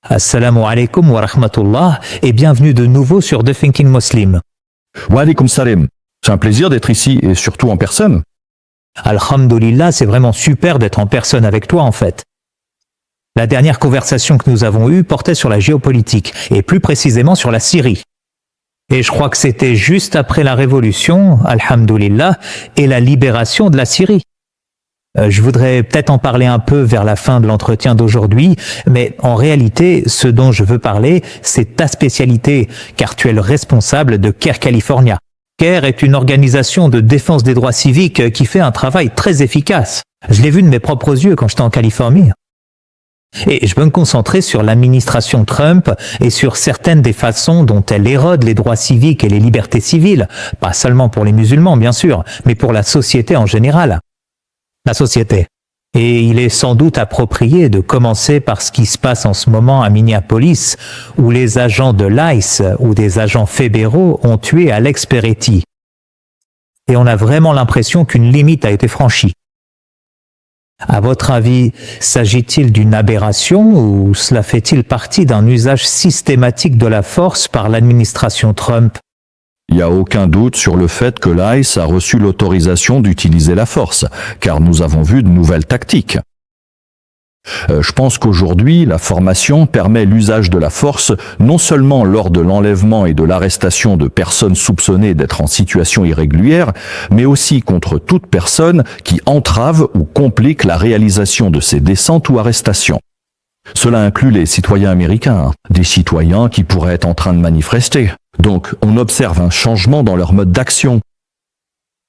Assalamu alaikum wa rahmatullah et bienvenue de nouveau sur The Thinking Muslim. Wa alaikum salam. C'est un plaisir d'être ici et surtout en personne. Alhamdulillah, c'est vraiment super d'être en personne avec toi en fait. La dernière conversation que nous avons eue portait sur la géopolitique et plus précisément sur la Syrie. Et je crois que c'était juste après la révolution, alhamdulillah, et la libération de la Syrie. Je voudrais peut-être en parler un peu vers la fin de l'entretien d'aujourd'hui, mais en réalité, ce dont je veux parler, c'est ta spécialité, car tu es le responsable de CARE California. CARE est une organisation de défense des droits civiques qui fait un travail très efficace. Je l'ai vu de mes propres yeux quand j'étais en Californie. Et je veux me concentrer sur l'administration Trump et sur certaines des façons dont elle érode les droits civiques et les libertés civiles, pas seulement pour les musulmans bien sûr, mais pour la société en général. La société. Et il est sans doute approprié de commencer par ce qui se passe en ce moment à Minneapolis, où les agents de l'ICE ou des agents fédéraux ont tué Alex Peretti. Et on a vraiment l'impression qu'une limite a été franchie. À votre avis, s'agit-il d'une aberration ou cela fait-il partie d'un usage systématique de la force par l'administration Trump ? Il n'y a aucun doute sur le fait que l'ICE a reçu l'autorisation d'utiliser la force, car nous avons vu de nouvelles tactiques. Je pense qu'aujourd'hui, la formation permet l'usage de la force non seulement lors de l'enlèvement et de l'arrestation de personnes soupçonnées d'être en situation irrégulière, mais aussi contre toute personne qui entrave ou complique la réalisation de ces descentes ou arrestations. Cela inclut les citoyens américains, des citoyens qui pourraient être en train de manifester. Donc, on observe un changement dans leur mode d'action,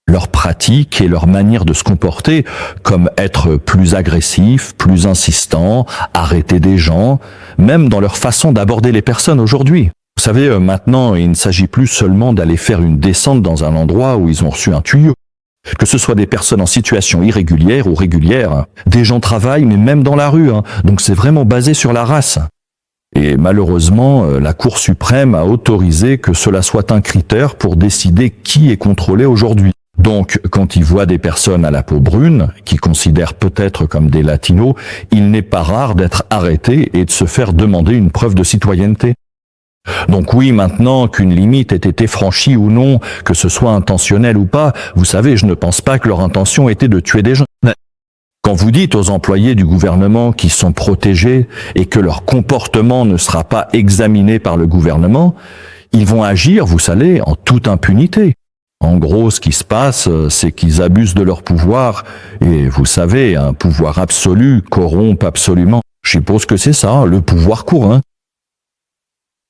leurs pratiques et leur manière de se comporter, comme être plus agressif, plus insistant, arrêter des gens, même dans leur façon d'aborder les personnes aujourd'hui. Vous savez, maintenant, il ne s'agit plus seulement d'aller faire une descente dans un endroit où ils ont reçu un tuyau. Que ce soit des personnes en situation irrégulière ou régulière, des gens travaillent, mais même dans la rue, donc c'est vraiment basé sur la race. Et malheureusement, la Cour suprême a autorisé que cela soit un critère pour décider qui est contrôlé aujourd'hui. Donc, quand ils voient des personnes à la peau brune, qui considèrent peut-être comme des latinos, il n'est pas rare d'être arrêtés et de se faire demander une preuve de citoyenneté. Donc oui, maintenant qu'une limite ait été franchie ou non, que ce soit intentionnel ou pas, vous savez, je ne pense pas que leur intention était de tuer des gens. Quand vous dites aux employés du gouvernement qu'ils sont protégés et que leur comportement ne sera pas examiné par le gouvernement, ils vont agir, vous savez, en toute impunité. En gros, ce qui se passe, c'est qu'ils abusent de leur pouvoir, et vous savez, un pouvoir absolu corrompt absolument. Je suppose que c'est ça, le pouvoir court,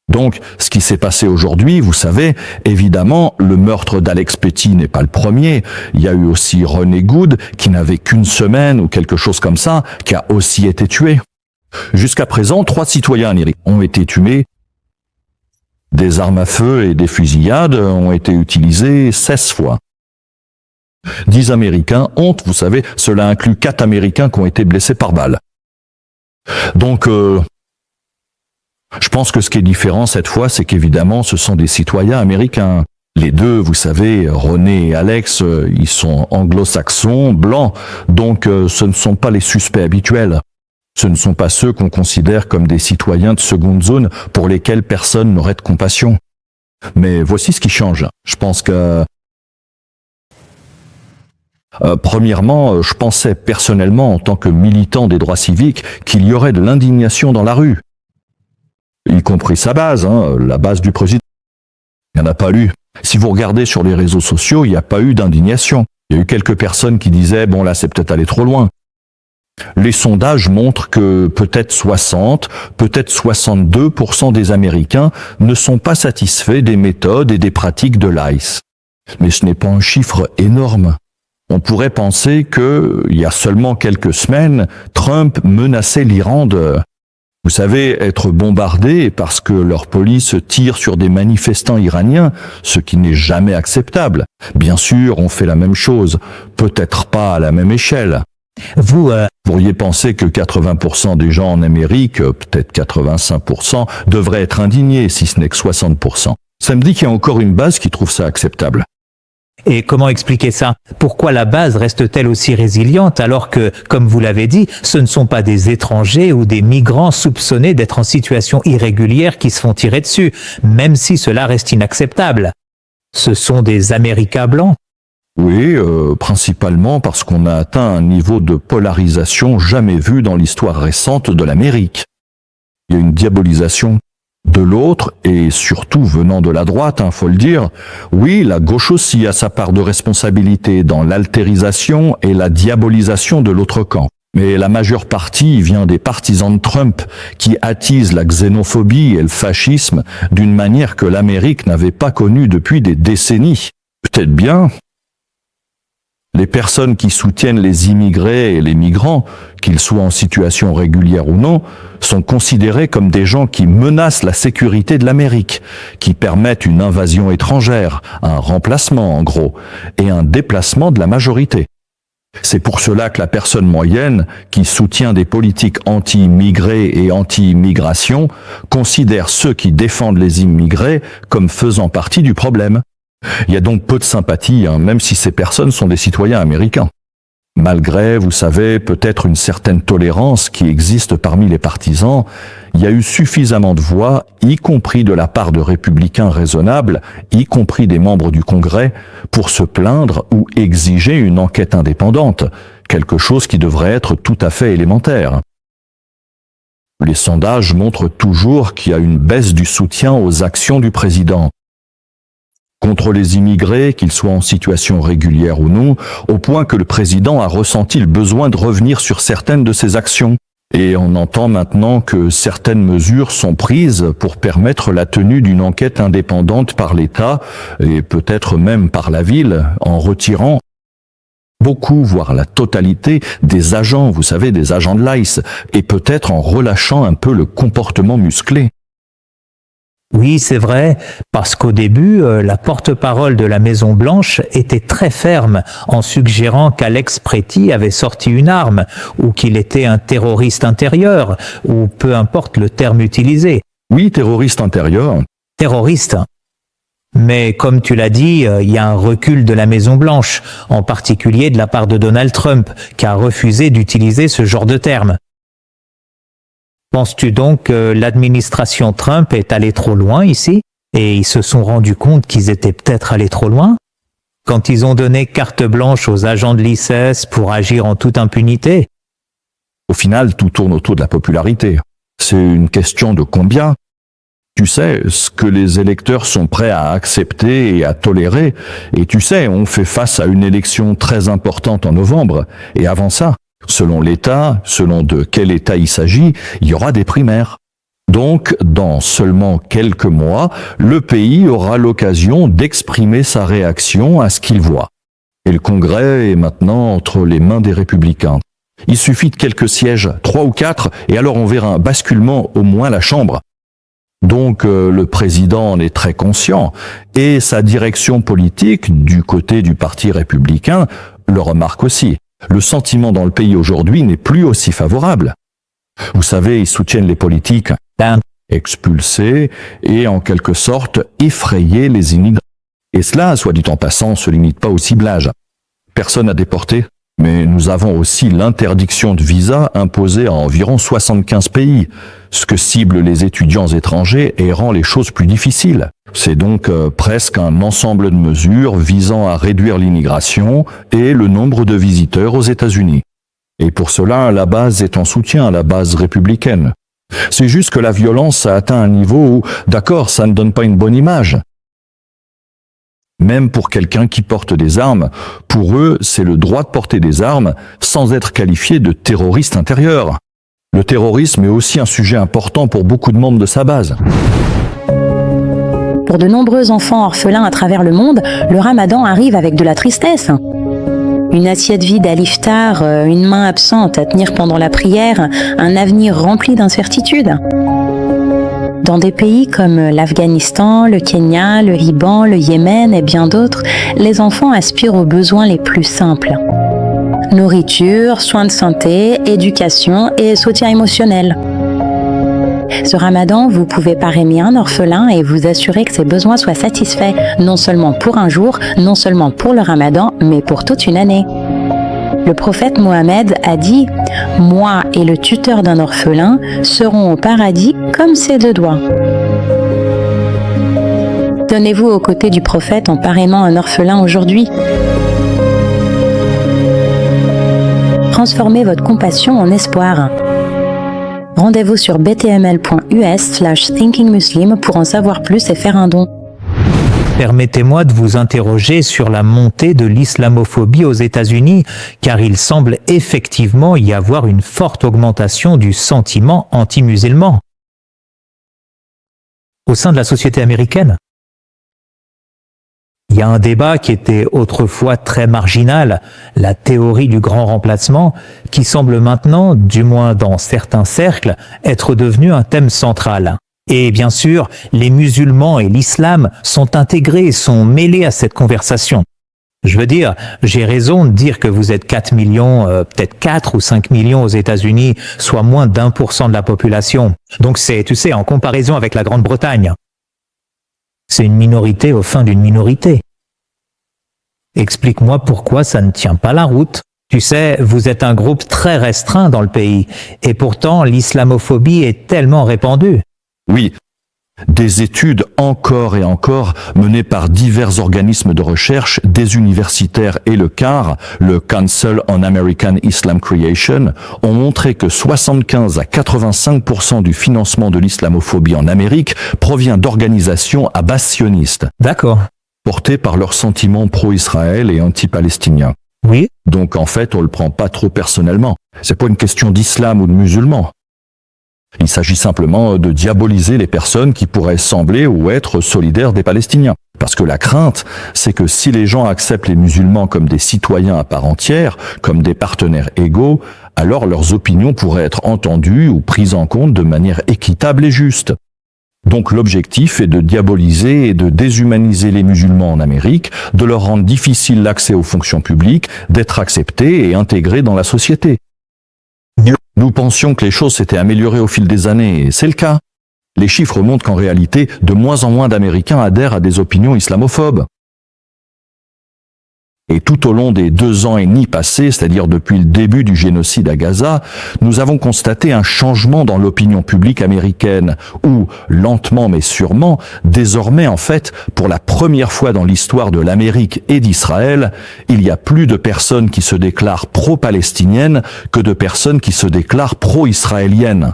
Donc, ce qui s'est passé aujourd'hui, vous savez, évidemment, le meurtre d'Alex Peretti n'est pas le premier. Il y a eu aussi René Good, qui n'avait qu'une semaine ou quelque chose comme ça, qui a aussi été tué. Jusqu'à présent, 3 citoyens américains ont été tués. Des armes à feu et des fusillades ont été utilisées 16 fois. 10 Américains ont, vous savez, cela inclut 4 Américains qui ont été blessés par balle. Donc, je pense que ce qui est différent cette fois, c'est qu'évidemment, ce sont des citoyens américains. Les deux, vous savez, René et Alex, ils sont anglo-saxons, blancs, donc ce ne sont pas les suspects habituels. Ce ne sont pas ceux qu'on considère comme des citoyens de seconde zone pour lesquels personne n'aurait de compassion. Mais voici ce qui change. Je pense que... premièrement, je pensais personnellement, en tant que militant des droits civiques, qu'il y aurait de l'indignation dans la rue. Y compris sa base, la base du président. Il n'y en a pas eu. Si vous regardez sur les réseaux sociaux, il n'y a pas eu d'indignation. Il y a eu quelques personnes qui disaient, bon là c'est peut-être allé trop loin. Les sondages montrent que peut-être 60, peut-être 62% des Américains ne sont pas satisfaits des méthodes et des pratiques de l'ICE. Mais ce n'est pas un chiffre énorme. On pourrait penser que, il y a seulement quelques semaines, Trump menaçait l'Iran de... Vous savez, être bombardé parce que leur police tire sur des manifestants iraniens, ce qui n'est jamais acceptable. Bien sûr, on fait la même chose, peut-être pas à la même échelle. Vous pourriez penser que 80% des gens en Amérique, peut-être 85%, devraient être indignés, si ce n'est que 60%. Ça me dit qu'il y a encore une base qui trouve ça acceptable. Et comment expliquer ça? Pourquoi la base reste-t-elle aussi résiliente alors que, comme vous l'avez dit, ce ne sont pas des étrangers ou des migrants soupçonnés d'être en situation irrégulière qui se font tirer dessus, même si cela reste inacceptable? Ce sont des Américains blancs. Oui, principalement parce qu'on a atteint un niveau de polarisation jamais vu dans l'histoire récente de l'Amérique. Il y a une diabolisation de l'autre, et surtout venant de la droite, faut le dire. Oui, la gauche aussi a sa part de responsabilité dans l'altérisation et la diabolisation de l'autre camp. Mais la majeure partie vient des partisans de Trump qui attisent la xénophobie et le fascisme d'une manière que l'Amérique n'avait pas connue depuis des décennies. Peut-être bien. Les personnes qui soutiennent les immigrés et les migrants, qu'ils soient en situation régulière ou non, sont considérés comme des gens qui menacent la sécurité de l'Amérique, qui permettent une invasion étrangère, un remplacement en gros, et un déplacement de la majorité. C'est pour cela que la personne moyenne, qui soutient des politiques anti-immigrés et anti-immigration, considère ceux qui défendent les immigrés comme faisant partie du problème. Il y a donc peu de sympathie, même si ces personnes sont des citoyens américains. Malgré, vous savez, peut-être une certaine tolérance qui existe parmi les partisans, il y a eu suffisamment de voix, y compris de la part de républicains raisonnables, y compris des membres du Congrès, pour se plaindre ou exiger une enquête indépendante, quelque chose qui devrait être tout à fait élémentaire. Les sondages montrent toujours qu'il y a une baisse du soutien aux actions du président contre les immigrés, qu'ils soient en situation régulière ou non, au point que le président a ressenti le besoin de revenir sur certaines de ses actions. Et on entend maintenant que certaines mesures sont prises pour permettre la tenue d'une enquête indépendante par l'État, et peut-être même par la ville, en retirant beaucoup, voire la totalité, des agents, vous savez, des agents de l'ICE, et peut-être en relâchant un peu le comportement musclé. Oui, c'est vrai, parce qu'au début, la porte-parole de la Maison-Blanche était très ferme en suggérant qu'Alex Pretty avait sorti une arme, ou qu'il était un terroriste intérieur, ou peu importe le terme utilisé. Oui, terroriste intérieur. Terroriste. Mais comme tu l'as dit, il y a un recul de la Maison-Blanche, en particulier de la part de Donald Trump, qui a refusé d'utiliser ce genre de terme. Penses-tu donc que l'administration Trump est allée trop loin ici, et ils se sont rendus compte qu'ils étaient peut-être allés trop loin, quand ils ont donné carte blanche aux agents de l'ICE pour agir en toute impunité? Au final, tout tourne autour de la popularité. C'est une question de combien. Tu sais, ce que les électeurs sont prêts à accepter et à tolérer, et tu sais, on fait face à une élection très importante en novembre, et avant ça, selon l'État, selon de quel État il s'agit, il y aura des primaires. Donc, dans seulement quelques mois, le pays aura l'occasion d'exprimer sa réaction à ce qu'il voit. Et le Congrès est maintenant entre les mains des républicains. Il suffit de quelques sièges, 3 ou 4, et alors on verra un basculement au moins à la Chambre. Donc le président en est très conscient, et sa direction politique, du côté du Parti républicain, le remarque aussi. Le sentiment dans le pays aujourd'hui n'est plus aussi favorable. Vous savez, ils soutiennent les politiques expulser et en quelque sorte effrayer les immigrés. Et cela, soit dit en passant, se limite pas au ciblage. Personne à déporter, mais nous avons aussi l'interdiction de visa imposée à environ 75 pays, ce que ciblent les étudiants étrangers et rend les choses plus difficiles. C'est donc presque un ensemble de mesures visant à réduire l'immigration et le nombre de visiteurs aux États-Unis. Et pour cela, la base est en soutien à la base républicaine. C'est juste que la violence a atteint un niveau où, d'accord, ça ne donne pas une bonne image. Même pour quelqu'un qui porte des armes, pour eux, c'est le droit de porter des armes sans être qualifié de terroriste intérieur. Le terrorisme est aussi un sujet important pour beaucoup de membres de sa base. Pour de nombreux enfants orphelins à travers le monde, le ramadan arrive avec de la tristesse. Une assiette vide à l'iftar, une main absente à tenir pendant la prière, un avenir rempli d'incertitudes. Dans des pays comme l'Afghanistan, le Kenya, le Liban, le Yémen et bien d'autres, les enfants aspirent aux besoins les plus simples. Nourriture, soins de santé, éducation et soutien émotionnel. Ce ramadan, vous pouvez parrainer un orphelin et vous assurer que ses besoins soient satisfaits, non seulement pour un jour, non seulement pour le ramadan, mais pour toute une année. Le prophète Mohammed a dit « Moi et le tuteur d'un orphelin serons au paradis comme ses deux doigts ». Tenez-vous aux côtés du prophète en parrainant un orphelin aujourd'hui. Transformez votre compassion en espoir. Rendez-vous sur btml.us/thinkingmuslim pour en savoir plus et faire un don. Permettez-moi de vous interroger sur la montée de l'islamophobie aux États-Unis, car il semble effectivement y avoir une forte augmentation du sentiment anti-musulman au sein de la société américaine. Il y a un débat qui était autrefois très marginal, la théorie du grand remplacement, qui semble maintenant, du moins dans certains cercles, être devenu un thème central. Et bien sûr, les musulmans et l'islam sont intégrés, sont mêlés à cette conversation. Je veux dire, j'ai raison de dire que vous êtes 4 millions, peut-être 4 ou 5 millions aux États-Unis, soit moins d'1% de la population. Donc c'est, tu sais, en comparaison avec la Grande-Bretagne. C'est une minorité au fin d'une minorité. Explique-moi pourquoi ça ne tient pas la route. Tu sais, vous êtes un groupe très restreint dans le pays, et pourtant l'islamophobie est tellement répandue. Oui, des études encore et encore menées par divers organismes de recherche, des universitaires et le CAR, le Council on American Islam Creation, ont montré que 75 à 85% du financement de l'islamophobie en Amérique provient d'organisations à base sioniste, D'accord. portées par leurs sentiments pro-Israël et anti-palestiniens. Oui. Donc en fait, on le prend pas trop personnellement. C'est pas une question d'islam ou de musulmans. Il s'agit simplement de diaboliser les personnes qui pourraient sembler ou être solidaires des Palestiniens. Parce que la crainte, c'est que si les gens acceptent les musulmans comme des citoyens à part entière, comme des partenaires égaux, alors leurs opinions pourraient être entendues ou prises en compte de manière équitable et juste. Donc l'objectif est de diaboliser et de déshumaniser les musulmans en Amérique, de leur rendre difficile l'accès aux fonctions publiques, d'être acceptés et intégrés dans la société. Nous pensions que les choses s'étaient améliorées au fil des années, et c'est le cas. Les chiffres montrent qu'en réalité, de moins en moins d'Américains adhèrent à des opinions islamophobes. Et tout au long des 2 ans et demi passés, c'est-à-dire depuis le début du génocide à Gaza, nous avons constaté un changement dans l'opinion publique américaine, où, lentement mais sûrement, désormais en fait, pour la première fois dans l'histoire de l'Amérique et d'Israël, il y a plus de personnes qui se déclarent pro-palestiniennes que de personnes qui se déclarent pro-israéliennes.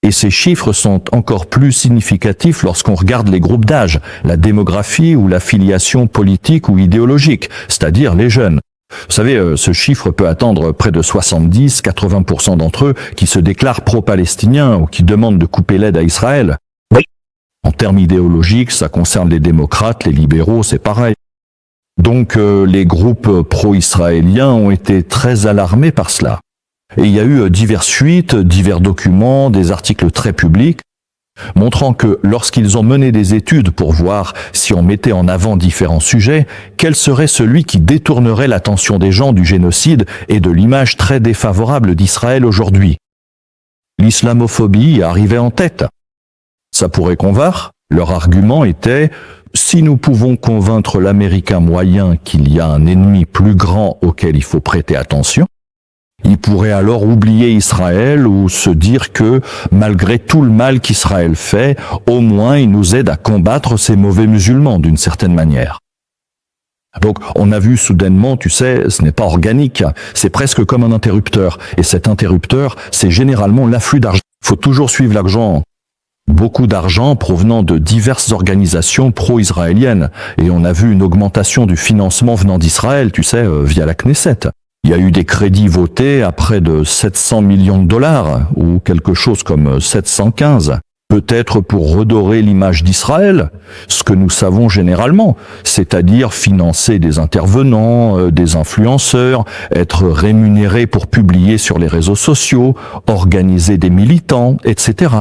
Et ces chiffres sont encore plus significatifs lorsqu'on regarde les groupes d'âge, la démographie ou la filiation politique ou idéologique, c'est-à-dire les jeunes. Vous savez, ce chiffre peut atteindre près de 70-80% d'entre eux qui se déclarent pro-palestiniens ou qui demandent de couper l'aide à Israël. Oui. En termes idéologiques, ça concerne les démocrates, les libéraux, c'est pareil. Donc les groupes pro-israéliens ont été très alarmés par cela. Et il y a eu diverses fuites, divers documents, des articles très publics, montrant que lorsqu'ils ont mené des études pour voir si on mettait en avant différents sujets, quel serait celui qui détournerait l'attention des gens du génocide et de l'image très défavorable d'Israël aujourd'hui. L'islamophobie arrivait en tête. Ça pourrait convaincre. Leur argument était « si nous pouvons convaincre l'Américain moyen qu'il y a un ennemi plus grand auquel il faut prêter attention, il pourrait alors oublier Israël ou se dire que, malgré tout le mal qu'Israël fait, au moins il nous aide à combattre ces mauvais musulmans d'une certaine manière. » Donc on a vu soudainement, tu sais, ce n'est pas organique, c'est presque comme un interrupteur. Et cet interrupteur, c'est généralement l'afflux d'argent. Il faut toujours suivre l'argent. Beaucoup d'argent provenant de diverses organisations pro-israéliennes. Et on a vu une augmentation du financement venant d'Israël, tu sais, via la Knesset. Il y a eu des crédits votés à près de 700 millions de dollars, ou quelque chose comme 715, peut-être pour redorer l'image d'Israël, ce que nous savons généralement, c'est-à-dire financer des intervenants, des influenceurs, être rémunérés pour publier sur les réseaux sociaux, organiser des militants, etc.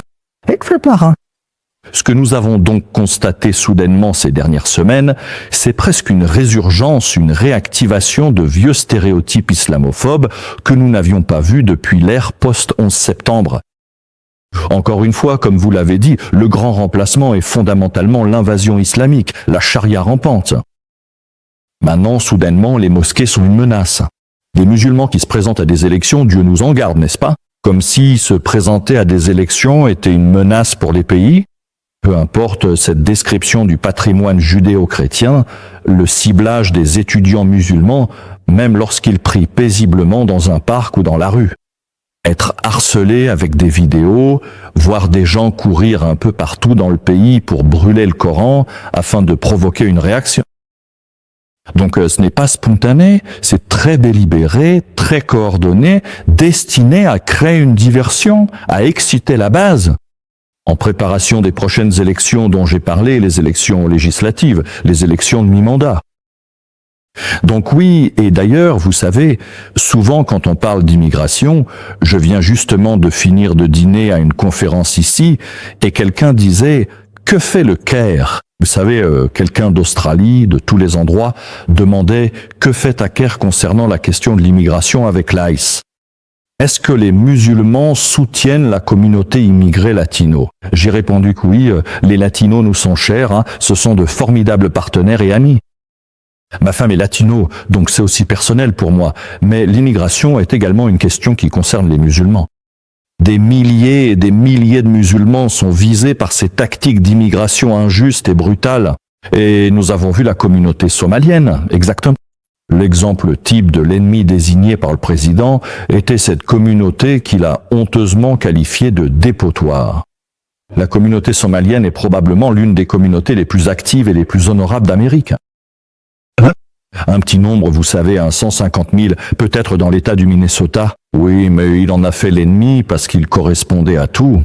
Ce que nous avons donc constaté soudainement ces dernières semaines, c'est presque une résurgence, une réactivation de vieux stéréotypes islamophobes que nous n'avions pas vus depuis l'ère post-11 septembre. Encore une fois, comme vous l'avez dit, le grand remplacement est fondamentalement l'invasion islamique, la charia rampante. Maintenant, soudainement, les mosquées sont une menace. Des musulmans qui se présentent à des élections, Dieu nous en garde, n'est-ce pas? Comme si se présenter à des élections était une menace pour les pays. Peu importe cette description du patrimoine judéo-chrétien, le ciblage des étudiants musulmans, même lorsqu'ils prient paisiblement dans un parc ou dans la rue. Être harcelé avec des vidéos, voir des gens courir un peu partout dans le pays pour brûler le Coran afin de provoquer une réaction. Donc ce n'est pas spontané, c'est très délibéré, très coordonné, destiné à créer une diversion, à exciter la base. En préparation des prochaines élections dont j'ai parlé, les élections législatives, les élections de mi-mandat. Donc oui, et d'ailleurs, vous savez, souvent quand on parle d'immigration, je viens justement de finir de dîner à une conférence ici, et quelqu'un disait « Que fait le Caire ?» Vous savez, quelqu'un d'Australie, de tous les endroits, demandait « Que fait Caire concernant la question de l'immigration avec l'ICE ?» Est-ce que les musulmans soutiennent la communauté immigrée latino? J'ai répondu que oui, les latinos nous sont chers, hein, ce sont de formidables partenaires et amis. Ma femme est latino, donc c'est aussi personnel pour moi, mais l'immigration est également une question qui concerne les musulmans. Des milliers et des milliers de musulmans sont visés par ces tactiques d'immigration injustes et brutales. Et nous avons vu la communauté somalienne, exactement. L'exemple type de l'ennemi désigné par le président était cette communauté qu'il a honteusement qualifiée de dépotoir. La communauté somalienne est probablement l'une des communautés les plus actives et les plus honorables d'Amérique. Un petit nombre, vous savez, 150 000, peut-être dans l'État du Minnesota. Oui, mais il en a fait l'ennemi parce qu'il correspondait à tout.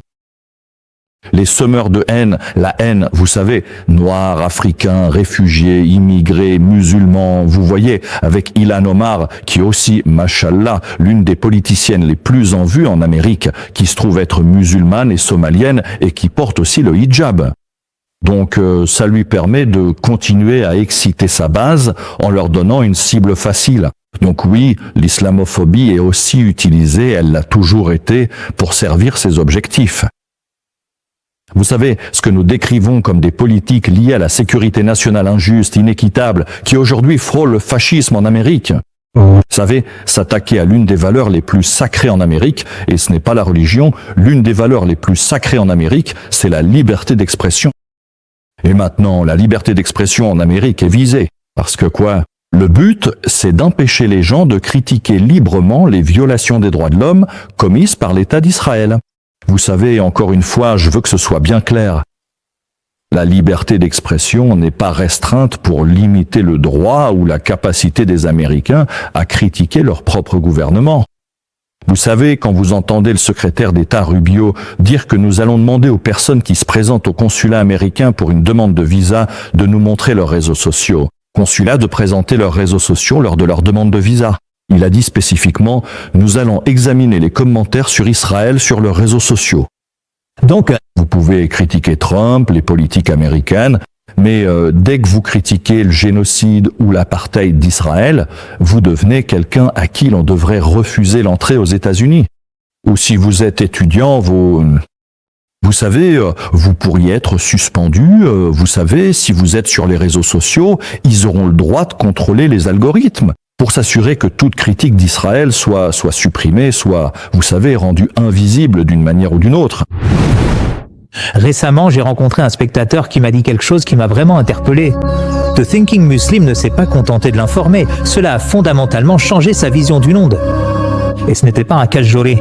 Les semeurs de haine, la haine, vous savez, noirs, africains, réfugiés, immigrés, musulmans, vous voyez, avec Ilhan Omar, qui est aussi, machallah, l'une des politiciennes les plus en vue en Amérique, qui se trouve être musulmane et somalienne et qui porte aussi le hijab. Donc ça lui permet de continuer à exciter sa base en leur donnant une cible facile. Donc oui, l'islamophobie est aussi utilisée, elle l'a toujours été, pour servir ses objectifs. Vous savez, ce que nous décrivons comme des politiques liées à la sécurité nationale injuste, inéquitable, qui aujourd'hui frôle le fascisme en Amérique. Vous savez, s'attaquer à l'une des valeurs les plus sacrées en Amérique, et ce n'est pas la religion, l'une des valeurs les plus sacrées en Amérique, c'est la liberté d'expression. Et maintenant, la liberté d'expression en Amérique est visée. Parce que quoi? Le but, c'est d'empêcher les gens de critiquer librement les violations des droits de l'homme commises par l'État d'Israël. Vous savez, encore une fois, je veux que ce soit bien clair. La liberté d'expression n'est pas restreinte pour limiter le droit ou la capacité des Américains à critiquer leur propre gouvernement. Vous savez, quand vous entendez le secrétaire d'État Rubio dire que nous allons demander aux personnes qui se présentent au consulat américain pour une demande de visa de nous montrer leurs réseaux sociaux, consulat de présenter leurs réseaux sociaux lors de leur demande de visa. Il a dit spécifiquement « Nous allons examiner les commentaires sur Israël sur leurs réseaux sociaux ». Donc, vous pouvez critiquer Trump, les politiques américaines, mais dès que vous critiquez le génocide ou l'apartheid d'Israël, vous devenez quelqu'un à qui l'on devrait refuser l'entrée aux États-Unis. Ou si vous êtes étudiant, vous savez, vous pourriez être suspendu. Vous savez, si vous êtes sur les réseaux sociaux, ils auront le droit de contrôler les algorithmes pour s'assurer que toute critique d'Israël soit supprimée, soit, vous savez, rendue invisible d'une manière ou d'une autre. Récemment, j'ai rencontré un spectateur qui m'a dit quelque chose qui m'a vraiment interpellé. The Thinking Muslim ne s'est pas contenté de l'informer, cela a fondamentalement changé sa vision du monde. Et ce n'était pas un cajolet.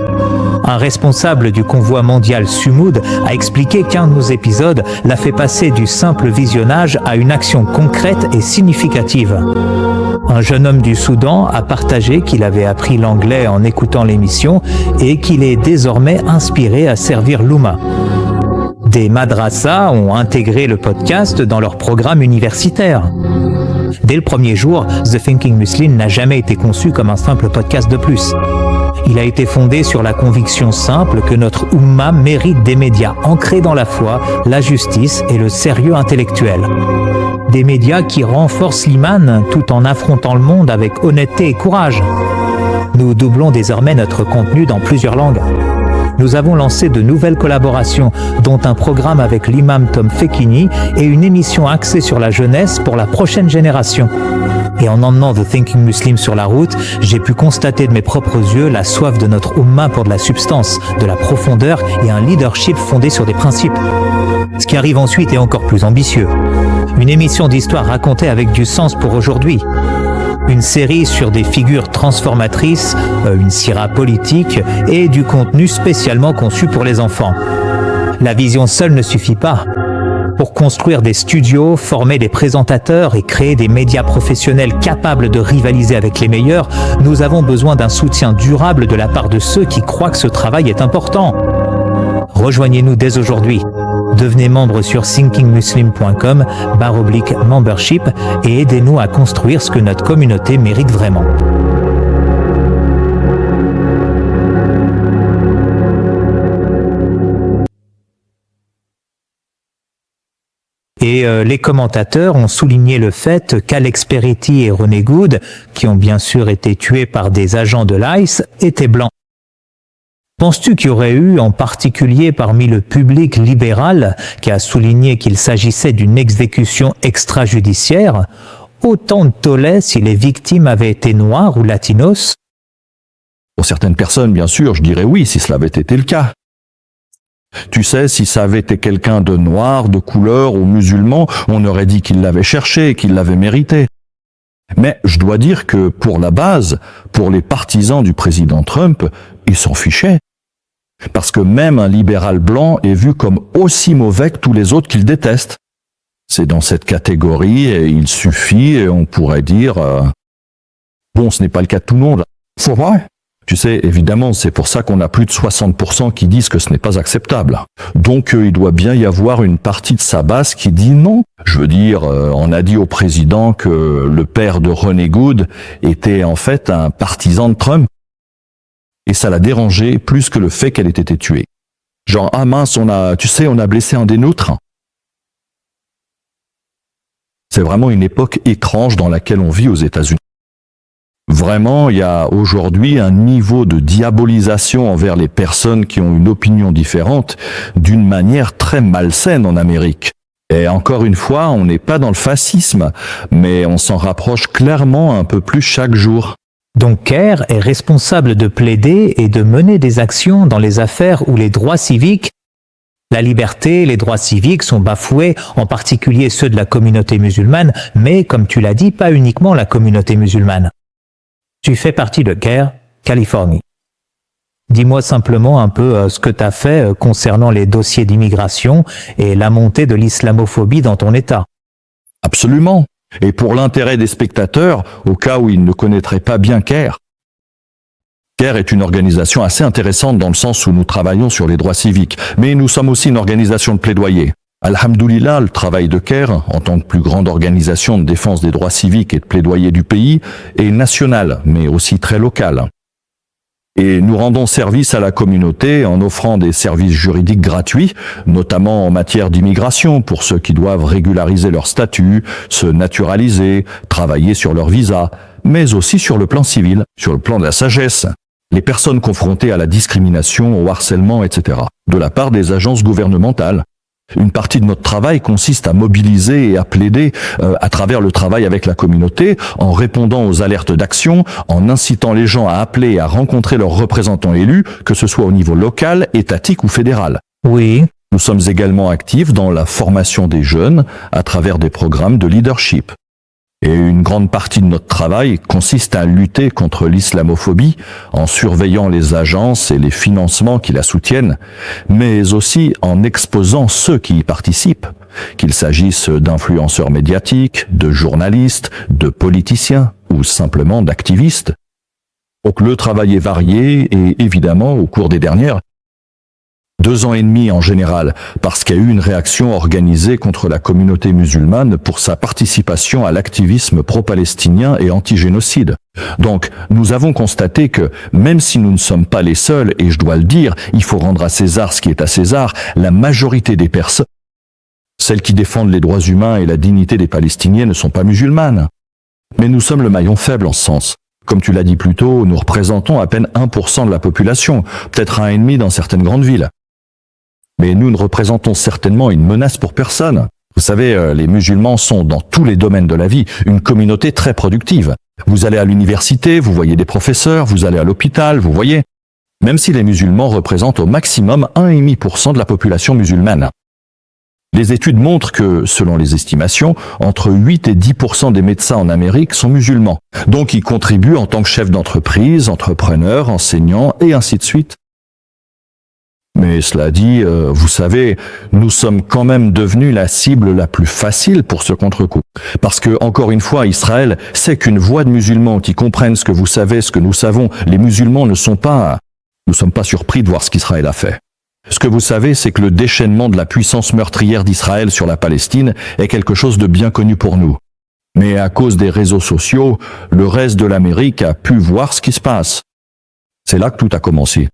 Un responsable du convoi mondial Sumud a expliqué qu'un de nos épisodes l'a fait passer du simple visionnage à une action concrète et significative. Un jeune homme du Soudan a partagé qu'il avait appris l'anglais en écoutant l'émission et qu'il est désormais inspiré à servir l'Oumma. Des madrasas ont intégré le podcast dans leur programme universitaire. Dès le premier jour, The Thinking Muslim n'a jamais été conçu comme un simple podcast de plus. Il a été fondé sur la conviction simple que notre Oumma mérite des médias ancrés dans la foi, la justice et le sérieux intellectuel. Des médias qui renforcent l'iman tout en affrontant le monde avec honnêteté et courage. Nous doublons désormais notre contenu dans plusieurs langues. nous avons lancé de nouvelles collaborations, dont un programme avec l'imam Tom Fekini et une émission axée sur la jeunesse pour la prochaine génération. Et en emmenant The Thinking Muslim sur la route, j'ai pu constater de mes propres yeux la soif de notre Ummah pour de la substance, de la profondeur et un leadership fondé sur des principes. Ce qui arrive ensuite est encore plus ambitieux. Une émission d'histoire racontée avec du sens pour aujourd'hui. Une série sur des figures transformatrices, une sira politique et du contenu spécialement conçu pour les enfants. La vision seule ne suffit pas. Pour construire des studios, former des présentateurs et créer des médias professionnels capables de rivaliser avec les meilleurs, nous avons besoin d'un soutien durable de la part de ceux qui croient que ce travail est important. Rejoignez-nous dès aujourd'hui. Devenez membre sur thinkingmuslim.com/membership et aidez-nous à construire ce que notre communauté mérite vraiment. Et les commentateurs ont souligné le fait qu'Alex Peretti et René Good, qui ont bien sûr été tués par des agents de l'ICE, étaient blancs. Penses-tu qu'il y aurait eu, en particulier parmi le public libéral, qui a souligné qu'il s'agissait d'une exécution extrajudiciaire, autant de tollé si les victimes avaient été noires ou latinos? Pour certaines personnes, bien sûr, je dirais oui, si cela avait été le cas. Tu sais, si ça avait été quelqu'un de noir, de couleur ou musulman, on aurait dit qu'il l'avait cherché, qu'il l'avait mérité. Mais je dois dire que pour la base, pour les partisans du président Trump, ils s'en fichaient. Parce que même un libéral blanc est vu comme aussi mauvais que tous les autres qu'il déteste. C'est dans cette catégorie et il suffit, et on pourrait dire... Bon, ce n'est pas le cas de tout le monde. C'est vrai. Tu sais, évidemment, c'est pour ça qu'on a plus de 60% qui disent que ce n'est pas acceptable. Donc, il doit bien y avoir une partie de sa base qui dit non. Je veux dire, on a dit au président que le père de René Good était en fait un partisan de Trump. Et ça l'a dérangé plus que le fait qu'elle ait été tuée. Genre, ah mince, on a blessé un des nôtres. C'est vraiment une époque étrange dans laquelle on vit aux États-Unis. Vraiment, il y a aujourd'hui un niveau de diabolisation envers les personnes qui ont une opinion différente d'une manière très malsaine en Amérique. Et encore une fois, on n'est pas dans le fascisme, mais on s'en rapproche clairement un peu plus chaque jour. Donc Kerr est responsable de plaider et de mener des actions dans les affaires où les droits civiques, la liberté et les droits civiques sont bafoués, en particulier ceux de la communauté musulmane, mais comme tu l'as dit, pas uniquement la communauté musulmane. Tu fais partie de Kerr, Californie. Dis-moi simplement un peu ce que tu as fait concernant les dossiers d'immigration et la montée de l'islamophobie dans ton État. Absolument. Et pour l'intérêt des spectateurs, au cas où ils ne connaîtraient pas bien Kerr, Kerr est une organisation assez intéressante dans le sens où nous travaillons sur les droits civiques, mais nous sommes aussi une organisation de plaidoyer. Alhamdoulilah, le travail de Kerr, en tant que plus grande organisation de défense des droits civiques et de plaidoyer du pays, est national, mais aussi très local. Et nous rendons service à la communauté en offrant des services juridiques gratuits, notamment en matière d'immigration pour ceux qui doivent régulariser leur statut, se naturaliser, travailler sur leur visa, mais aussi sur le plan civil, sur le plan de la sagesse. Les personnes confrontées à la discrimination, au harcèlement, etc., de la part des agences gouvernementales. Une partie de notre travail consiste à mobiliser et à plaider à travers le travail avec la communauté, en répondant aux alertes d'action, en incitant les gens à appeler et à rencontrer leurs représentants élus, que ce soit au niveau local, étatique ou fédéral. Oui. Nous sommes également actifs dans la formation des jeunes à travers des programmes de leadership. Et une grande partie de notre travail consiste à lutter contre l'islamophobie en surveillant les agences et les financements qui la soutiennent, mais aussi en exposant ceux qui y participent, qu'il s'agisse d'influenceurs médiatiques, de journalistes, de politiciens ou simplement d'activistes. Donc le travail est varié et évidemment, au cours des dernières 2 ans et demi en général, parce qu'il y a eu une réaction organisée contre la communauté musulmane pour sa participation à l'activisme pro-palestinien et anti-génocide. Donc, nous avons constaté que, même si nous ne sommes pas les seuls, et je dois le dire, il faut rendre à César ce qui est à César, la majorité des personnes, celles qui défendent les droits humains et la dignité des Palestiniens, ne sont pas musulmanes. Mais nous sommes le maillon faible en ce sens. Comme tu l'as dit plus tôt, nous représentons à peine 1% de la population, peut-être 1,5% dans certaines grandes villes. Mais nous ne représentons certainement une menace pour personne. Vous savez, les musulmans sont dans tous les domaines de la vie une communauté très productive. Vous allez à l'université, vous voyez des professeurs, vous allez à l'hôpital, vous voyez. Même si les musulmans représentent au maximum 1,5% de la population musulmane. Les études montrent que, selon les estimations, entre 8 et 10% des médecins en Amérique sont musulmans. Donc ils contribuent en tant que chefs d'entreprise, entrepreneurs, enseignants et ainsi de suite. Mais cela dit, vous savez, nous sommes quand même devenus la cible la plus facile pour ce contre-coup. Parce que, encore une fois, Israël sait qu'une voix de musulmans qui comprennent ce que vous savez, ce que nous savons, les musulmans ne sommes pas surpris de voir ce qu'Israël a fait. Ce que vous savez, c'est que le déchaînement de la puissance meurtrière d'Israël sur la Palestine est quelque chose de bien connu pour nous. Mais à cause des réseaux sociaux, le reste de l'Amérique a pu voir ce qui se passe. C'est là que tout a commencé.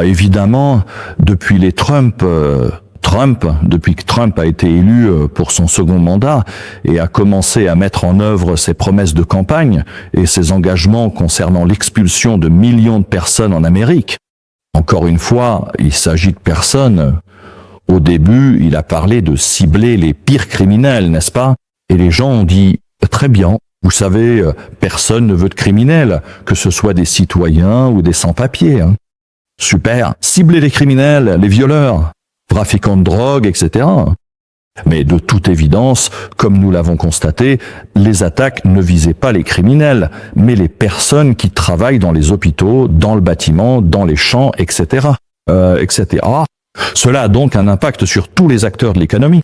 Évidemment, depuis que Trump a été élu pour son second mandat et a commencé à mettre en œuvre ses promesses de campagne et ses engagements concernant l'expulsion de millions de personnes en Amérique. Encore une fois, il s'agit de personnes. Au début, il a parlé de cibler les pires criminels, n'est-ce pas? Et les gens ont dit, très bien, vous savez, personne ne veut de criminels, que ce soit des citoyens ou des sans-papiers. Super, cibler les criminels, les violeurs, trafiquants de drogue, etc. Mais de toute évidence, comme nous l'avons constaté, les attaques ne visaient pas les criminels, mais les personnes qui travaillent dans les hôpitaux, dans le bâtiment, dans les champs, etc. Cela a donc un impact sur tous les acteurs de l'économie.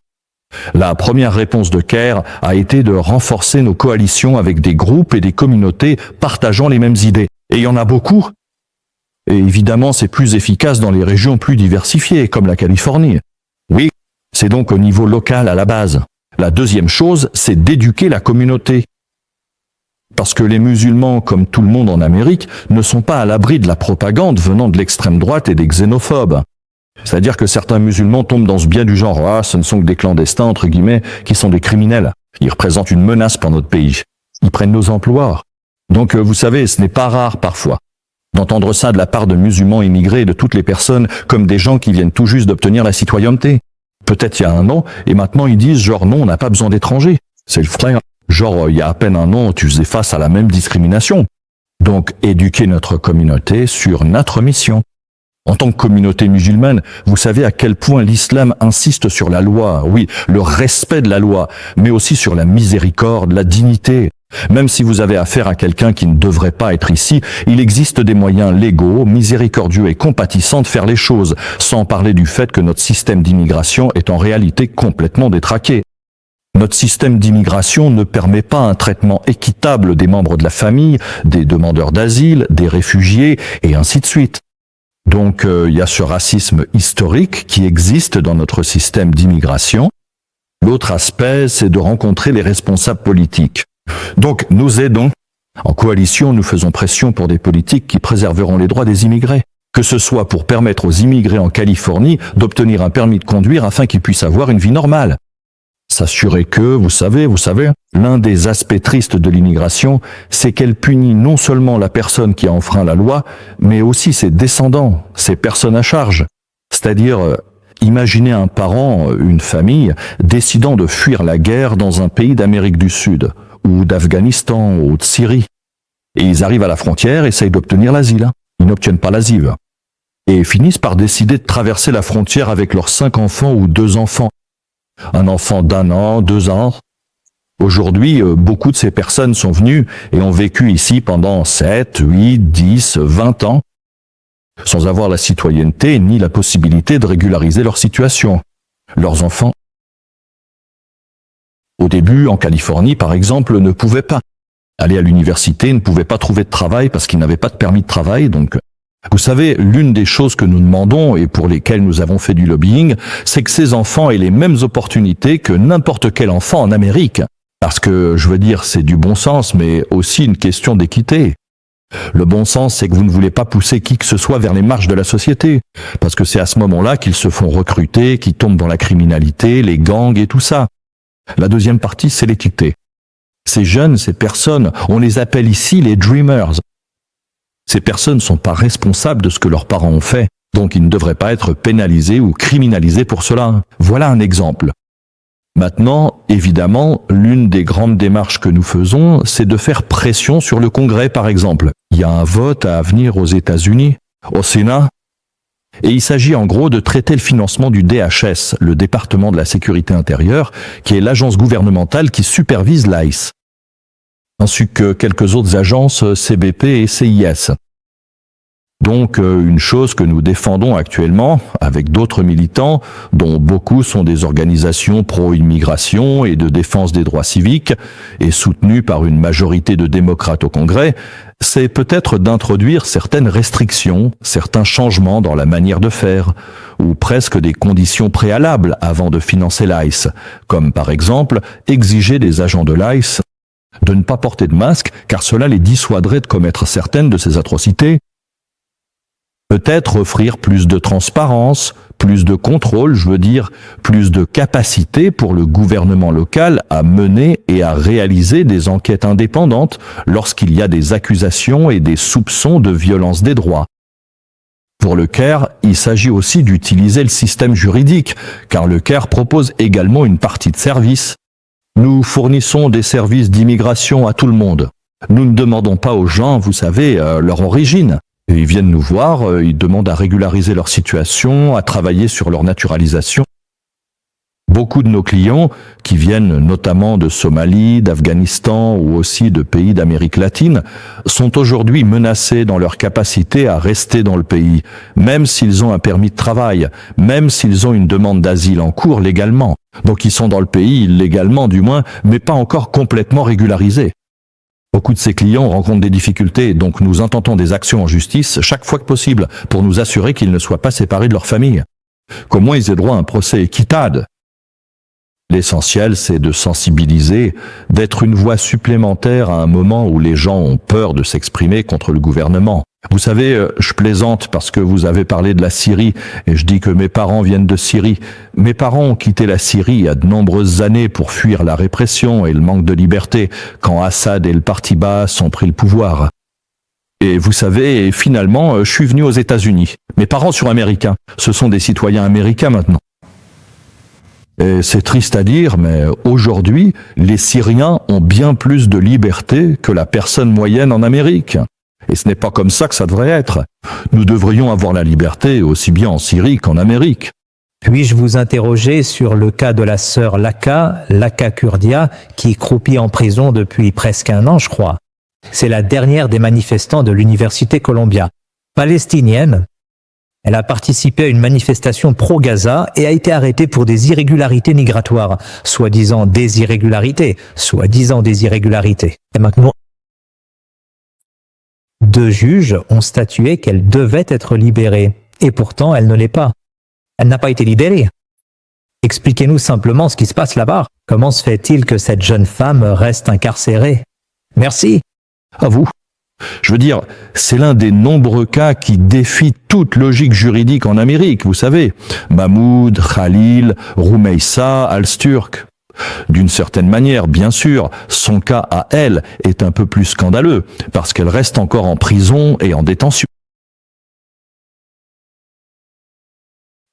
La première réponse de Kerr a été de renforcer nos coalitions avec des groupes et des communautés partageant les mêmes idées. Et il y en a beaucoup. Et évidemment, c'est plus efficace dans les régions plus diversifiées, comme la Californie. Oui, c'est donc au niveau local à la base. La deuxième chose, c'est d'éduquer la communauté. Parce que les musulmans, comme tout le monde en Amérique, ne sont pas à l'abri de la propagande venant de l'extrême droite et des xénophobes. C'est-à-dire que certains musulmans tombent dans ce biais du genre « ce ne sont que des clandestins, entre guillemets, qui sont des criminels. Ils représentent une menace pour notre pays. Ils prennent nos emplois. » Donc, vous savez, ce n'est pas rare parfois d'entendre ça de la part de musulmans immigrés et de toutes les personnes comme des gens qui viennent tout juste d'obtenir la citoyenneté. Peut-être il y a un an, et maintenant ils disent genre non, on n'a pas besoin d'étrangers. C'est le frère. Genre il y a à peine un an, tu faisais face à la même discrimination. Donc éduquer notre communauté sur notre mission. En tant que communauté musulmane, vous savez à quel point l'islam insiste sur la loi, oui, le respect de la loi, mais aussi sur la miséricorde, la dignité. Même si vous avez affaire à quelqu'un qui ne devrait pas être ici, il existe des moyens légaux, miséricordieux et compatissants de faire les choses, sans parler du fait que notre système d'immigration est en réalité complètement détraqué. Notre système d'immigration ne permet pas un traitement équitable des membres de la famille, des demandeurs d'asile, des réfugiés, et ainsi de suite. Donc il y a ce racisme historique qui existe dans notre système d'immigration. L'autre aspect, c'est de rencontrer les responsables politiques. Donc, nous aidons. En coalition, nous faisons pression pour des politiques qui préserveront les droits des immigrés. Que ce soit pour permettre aux immigrés en Californie d'obtenir un permis de conduire afin qu'ils puissent avoir une vie normale. S'assurer que, vous savez, l'un des aspects tristes de l'immigration, c'est qu'elle punit non seulement la personne qui a enfreint la loi, mais aussi ses descendants, ses personnes à charge. C'est-à-dire, imaginez un parent, une famille, décidant de fuir la guerre dans un pays d'Amérique du Sud, ou d'Afghanistan, ou de Syrie. Et ils arrivent à la frontière, essayent d'obtenir l'asile. Ils n'obtiennent pas l'asile. Et finissent par décider de traverser la frontière avec leurs 5 enfants ou 2 enfants. Un enfant d'1 an, 2 ans. Aujourd'hui, beaucoup de ces personnes sont venues et ont vécu ici pendant 7, 8, 10, 20 ans, sans avoir la citoyenneté ni la possibilité de régulariser leur situation. Leurs enfants, au début, en Californie, par exemple, ne pouvaient pas aller à l'université, ne pouvaient pas trouver de travail parce qu'ils n'avaient pas de permis de travail. Donc, vous savez, l'une des choses que nous demandons et pour lesquelles nous avons fait du lobbying, c'est que ces enfants aient les mêmes opportunités que n'importe quel enfant en Amérique. Parce que, je veux dire, c'est du bon sens, mais aussi une question d'équité. Le bon sens, c'est que vous ne voulez pas pousser qui que ce soit vers les marges de la société. Parce que c'est à ce moment-là qu'ils se font recruter, qu'ils tombent dans la criminalité, les gangs et tout ça. La deuxième partie, c'est l'équité. Ces jeunes, ces personnes, on les appelle ici les dreamers. Ces personnes ne sont pas responsables de ce que leurs parents ont fait, donc ils ne devraient pas être pénalisés ou criminalisés pour cela. Voilà un exemple. Maintenant, évidemment, l'une des grandes démarches que nous faisons, c'est de faire pression sur le Congrès, par exemple. Il y a un vote à venir aux États-Unis, au Sénat, et il s'agit en gros de traiter le financement du DHS, le département de la sécurité intérieure, qui est l'agence gouvernementale qui supervise l'ICE, ainsi que quelques autres agences CBP et CIS. Donc une chose que nous défendons actuellement avec d'autres militants, dont beaucoup sont des organisations pro-immigration et de défense des droits civiques, et soutenues par une majorité de démocrates au Congrès, c'est peut-être d'introduire certaines restrictions, certains changements dans la manière de faire, ou presque des conditions préalables avant de financer l'ICE, comme par exemple exiger des agents de l'ICE de ne pas porter de masque, car cela les dissuaderait de commettre certaines de ces atrocités. Peut-être offrir plus de transparence, plus de contrôle, plus de capacité pour le gouvernement local à mener et à réaliser des enquêtes indépendantes lorsqu'il y a des accusations et des soupçons de violence des droits. Pour le CAIR, il s'agit aussi d'utiliser le système juridique, car le CAIR propose également une partie de service. Nous fournissons des services d'immigration à tout le monde. Nous ne demandons pas aux gens, vous savez, leur origine. Et ils viennent nous voir, ils demandent à régulariser leur situation, à travailler sur leur naturalisation. Beaucoup de nos clients, qui viennent notamment de Somalie, d'Afghanistan ou aussi de pays d'Amérique latine, sont aujourd'hui menacés dans leur capacité à rester dans le pays, même s'ils ont un permis de travail, même s'ils ont une demande d'asile en cours légalement. Donc ils sont dans le pays illégalement du moins, mais pas encore complètement régularisés. Beaucoup de ces clients rencontrent des difficultés, donc nous intentons des actions en justice chaque fois que possible pour nous assurer qu'ils ne soient pas séparés de leur famille. Qu'au moins ils aient droit à un procès équitable. L'essentiel, c'est de sensibiliser, d'être une voix supplémentaire à un moment où les gens ont peur de s'exprimer contre le gouvernement. Vous savez, je plaisante parce que vous avez parlé de la Syrie et je dis que mes parents viennent de Syrie. Mes parents ont quitté la Syrie il y a de nombreuses années pour fuir la répression et le manque de liberté quand Assad et le parti Baas ont pris le pouvoir. Et vous savez, finalement, je suis venu aux États-Unis. Mes parents sont américains. Ce sont des citoyens américains maintenant. Et c'est triste à dire, mais aujourd'hui, les Syriens ont bien plus de liberté que la personne moyenne en Amérique. Et ce n'est pas comme ça que ça devrait être. Nous devrions avoir la liberté aussi bien en Syrie qu'en Amérique. Puis-je vous interroger sur le cas de la sœur Laka Kurdia, qui croupit en prison depuis presque 1 an, je crois. C'est la dernière des manifestants de l'Université Columbia. Palestinienne, elle a participé à une manifestation pro-Gaza et a été arrêtée pour des irrégularités migratoires. Soi-disant des irrégularités. Et maintenant, 2 juges ont statué qu'elle devait être libérée. Et pourtant, elle ne l'est pas. Elle n'a pas été libérée. Expliquez-nous simplement ce qui se passe là-bas. Comment se fait-il que cette jeune femme reste incarcérée? Merci. À vous. Je veux dire, c'est l'un des nombreux cas qui défient toute logique juridique en Amérique, vous savez. Mahmoud, Khalil, Roumeissa, Al-Sturk. D'une certaine manière, bien sûr, son cas à elle est un peu plus scandaleux, parce qu'elle reste encore en prison et en détention.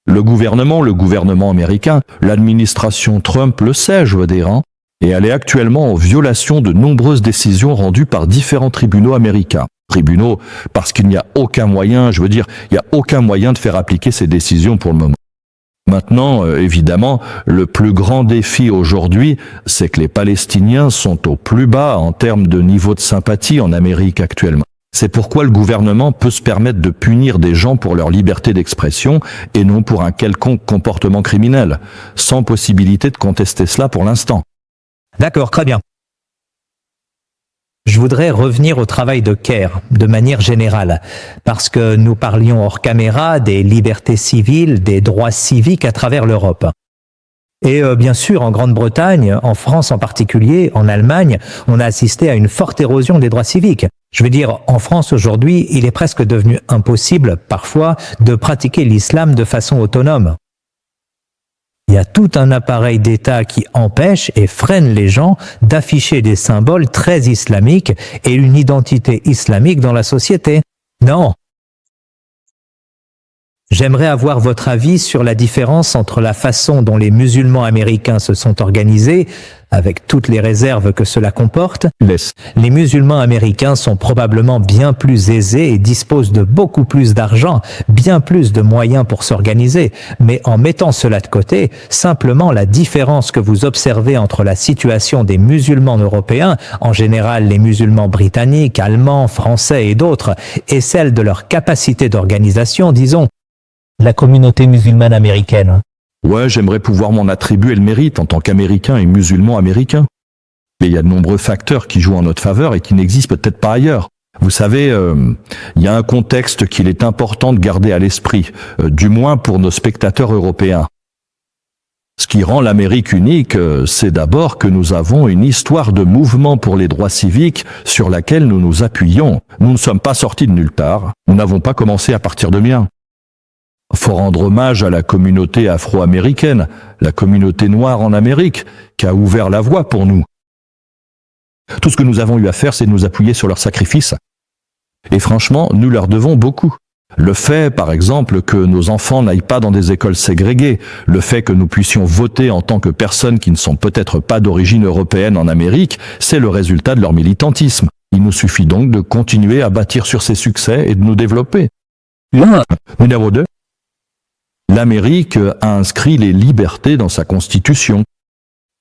Le gouvernement américain, l'administration Trump le sait, je veux dire, et elle est actuellement en violation de nombreuses décisions rendues par différents tribunaux américains. Tribunaux, parce qu'il n'y a aucun moyen, il n'y a aucun moyen de faire appliquer ces décisions pour le moment. Maintenant, évidemment, le plus grand défi aujourd'hui, c'est que les Palestiniens sont au plus bas en termes de niveau de sympathie en Amérique actuellement. C'est pourquoi le gouvernement peut se permettre de punir des gens pour leur liberté d'expression et non pour un quelconque comportement criminel, sans possibilité de contester cela pour l'instant. D'accord, très bien. Je voudrais revenir au travail de CAIR, de manière générale, parce que nous parlions hors caméra des libertés civiles, des droits civiques à travers l'Europe. Et bien sûr, en Grande-Bretagne, en France en particulier, en Allemagne, on a assisté à une forte érosion des droits civiques. Je veux dire, en France aujourd'hui, il est presque devenu impossible, parfois, de pratiquer l'islam de façon autonome. Il y a tout un appareil d'État qui empêche et freine les gens d'afficher des symboles très islamiques et une identité islamique dans la société. Non. J'aimerais avoir votre avis sur la différence entre la façon dont les musulmans américains se sont organisés, avec toutes les réserves que cela comporte. Les musulmans américains sont probablement bien plus aisés et disposent de beaucoup plus d'argent, bien plus de moyens pour s'organiser. Mais en mettant cela de côté, simplement la différence que vous observez entre la situation des musulmans européens, en général les musulmans britanniques, allemands, français et d'autres, et celle de leur capacité d'organisation, disons, la communauté musulmane américaine. Ouais, j'aimerais pouvoir m'en attribuer le mérite en tant qu'Américain et musulman américain. Mais il y a de nombreux facteurs qui jouent en notre faveur et qui n'existent peut-être pas ailleurs. Vous savez, il y a un contexte qu'il est important de garder à l'esprit, du moins pour nos spectateurs européens. Ce qui rend l'Amérique unique, c'est d'abord que nous avons une histoire de mouvement pour les droits civiques sur laquelle nous nous appuyons. Nous ne sommes pas sortis de nulle part. Nous n'avons pas commencé à partir de rien. Faut rendre hommage à la communauté afro-américaine, la communauté noire en Amérique, qui a ouvert la voie pour nous. Tout ce que nous avons eu à faire, c'est de nous appuyer sur leurs sacrifices. Et franchement, nous leur devons beaucoup. Le fait, par exemple, que nos enfants n'aillent pas dans des écoles ségrégées, le fait que nous puissions voter en tant que personnes qui ne sont peut-être pas d'origine européenne en Amérique, c'est le résultat de leur militantisme. Il nous suffit donc de continuer à bâtir sur ces succès et de nous développer. Numéro 2. L'Amérique a inscrit les libertés dans sa constitution.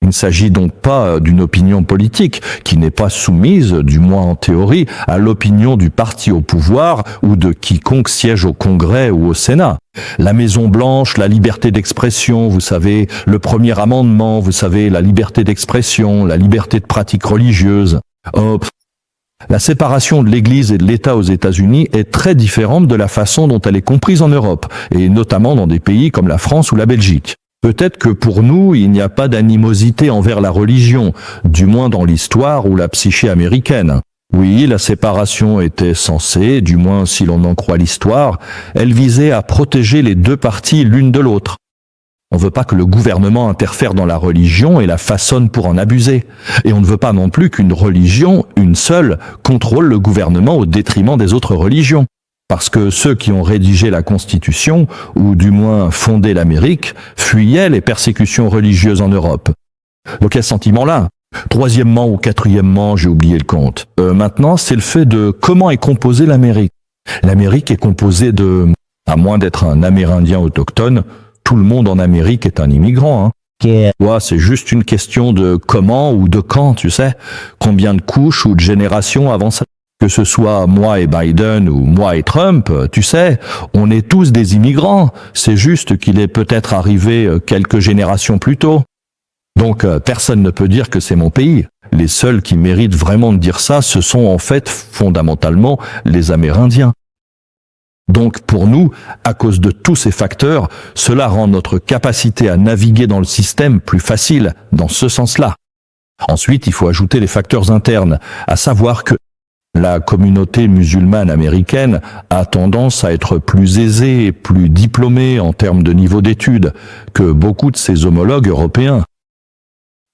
Il ne s'agit donc pas d'une opinion politique qui n'est pas soumise, du moins en théorie, à l'opinion du parti au pouvoir ou de quiconque siège au Congrès ou au Sénat. La Maison-Blanche, la liberté d'expression, vous savez, le premier amendement, vous savez, la liberté d'expression, la liberté de pratique religieuse. La séparation de l'Église et de l'État aux États-Unis est très différente de la façon dont elle est comprise en Europe, et notamment dans des pays comme la France ou la Belgique. Peut-être que pour nous, il n'y a pas d'animosité envers la religion, du moins dans l'histoire ou la psyché américaine. Oui, la séparation était censée, du moins si l'on en croit l'histoire, elle visait à protéger les deux parties l'une de l'autre. On ne veut pas que le gouvernement interfère dans la religion et la façonne pour en abuser. Et on ne veut pas non plus qu'une religion, une seule, contrôle le gouvernement au détriment des autres religions. Parce que ceux qui ont rédigé la Constitution, ou du moins fondé l'Amérique, fuyaient les persécutions religieuses en Europe. Donc il y a ce sentiment-là. Troisièmement ou quatrièmement, j'ai oublié le compte. Maintenant, c'est le fait de comment est composée l'Amérique. L'Amérique est composée de, à moins d'être un Amérindien autochtone, tout le monde en Amérique est un immigrant. Ouais, c'est juste une question de comment ou de quand, tu sais. Combien de couches ou de générations avant ça. Que ce soit moi et Biden ou moi et Trump, tu sais, on est tous des immigrants. C'est juste qu'il est peut-être arrivé quelques générations plus tôt. Donc personne ne peut dire que c'est mon pays. Les seuls qui méritent vraiment de dire ça, ce sont en fait fondamentalement les Amérindiens. Donc pour nous, à cause de tous ces facteurs, cela rend notre capacité à naviguer dans le système plus facile dans ce sens-là. Ensuite, il faut ajouter les facteurs internes, à savoir que la communauté musulmane américaine a tendance à être plus aisée et plus diplômée en termes de niveau d'études que beaucoup de ses homologues européens.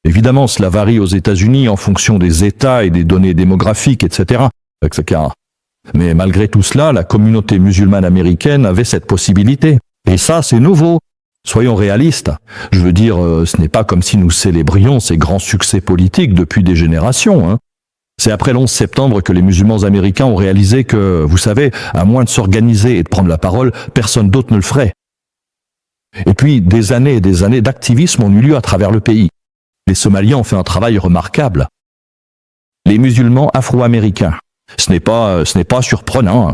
Évidemment, cela varie aux États-Unis en fonction des États et des données démographiques, etc. Mais malgré tout cela, la communauté musulmane américaine avait cette possibilité. Et ça, c'est nouveau. Soyons réalistes. Je veux dire, ce n'est pas comme si nous célébrions ces grands succès politiques depuis des générations. C'est après l'11 septembre que les musulmans américains ont réalisé que, vous savez, à moins de s'organiser et de prendre la parole, personne d'autre ne le ferait. Et puis, des années et des années d'activisme ont eu lieu à travers le pays. Les Somaliens ont fait un travail remarquable. Les musulmans afro-américains. Ce n'est pas surprenant.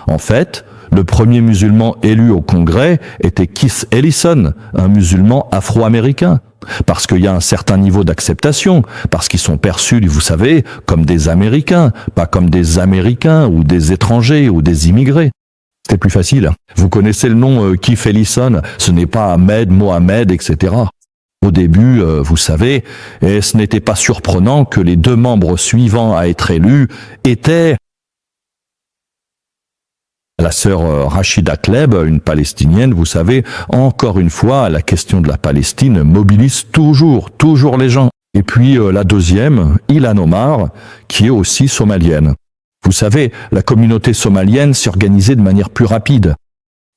En fait, le premier musulman élu au Congrès était Keith Ellison, un musulman afro-américain. Parce qu'il y a un certain niveau d'acceptation, parce qu'ils sont perçus, vous savez, comme des Américains, pas comme des Américains ou des étrangers ou des immigrés. C'était plus facile. Vous connaissez le nom Keith Ellison, ce n'est pas Ahmed, Mohamed, etc. Au début, vous savez, et ce n'était pas surprenant que les deux membres suivants à être élus étaient La sœur Rachida Tlaib, une palestinienne, vous savez, encore une fois, la question de la Palestine mobilise toujours les gens. Et puis la deuxième, Ilhan Omar, qui est aussi somalienne. Vous savez, la communauté somalienne s'est organisée de manière plus rapide.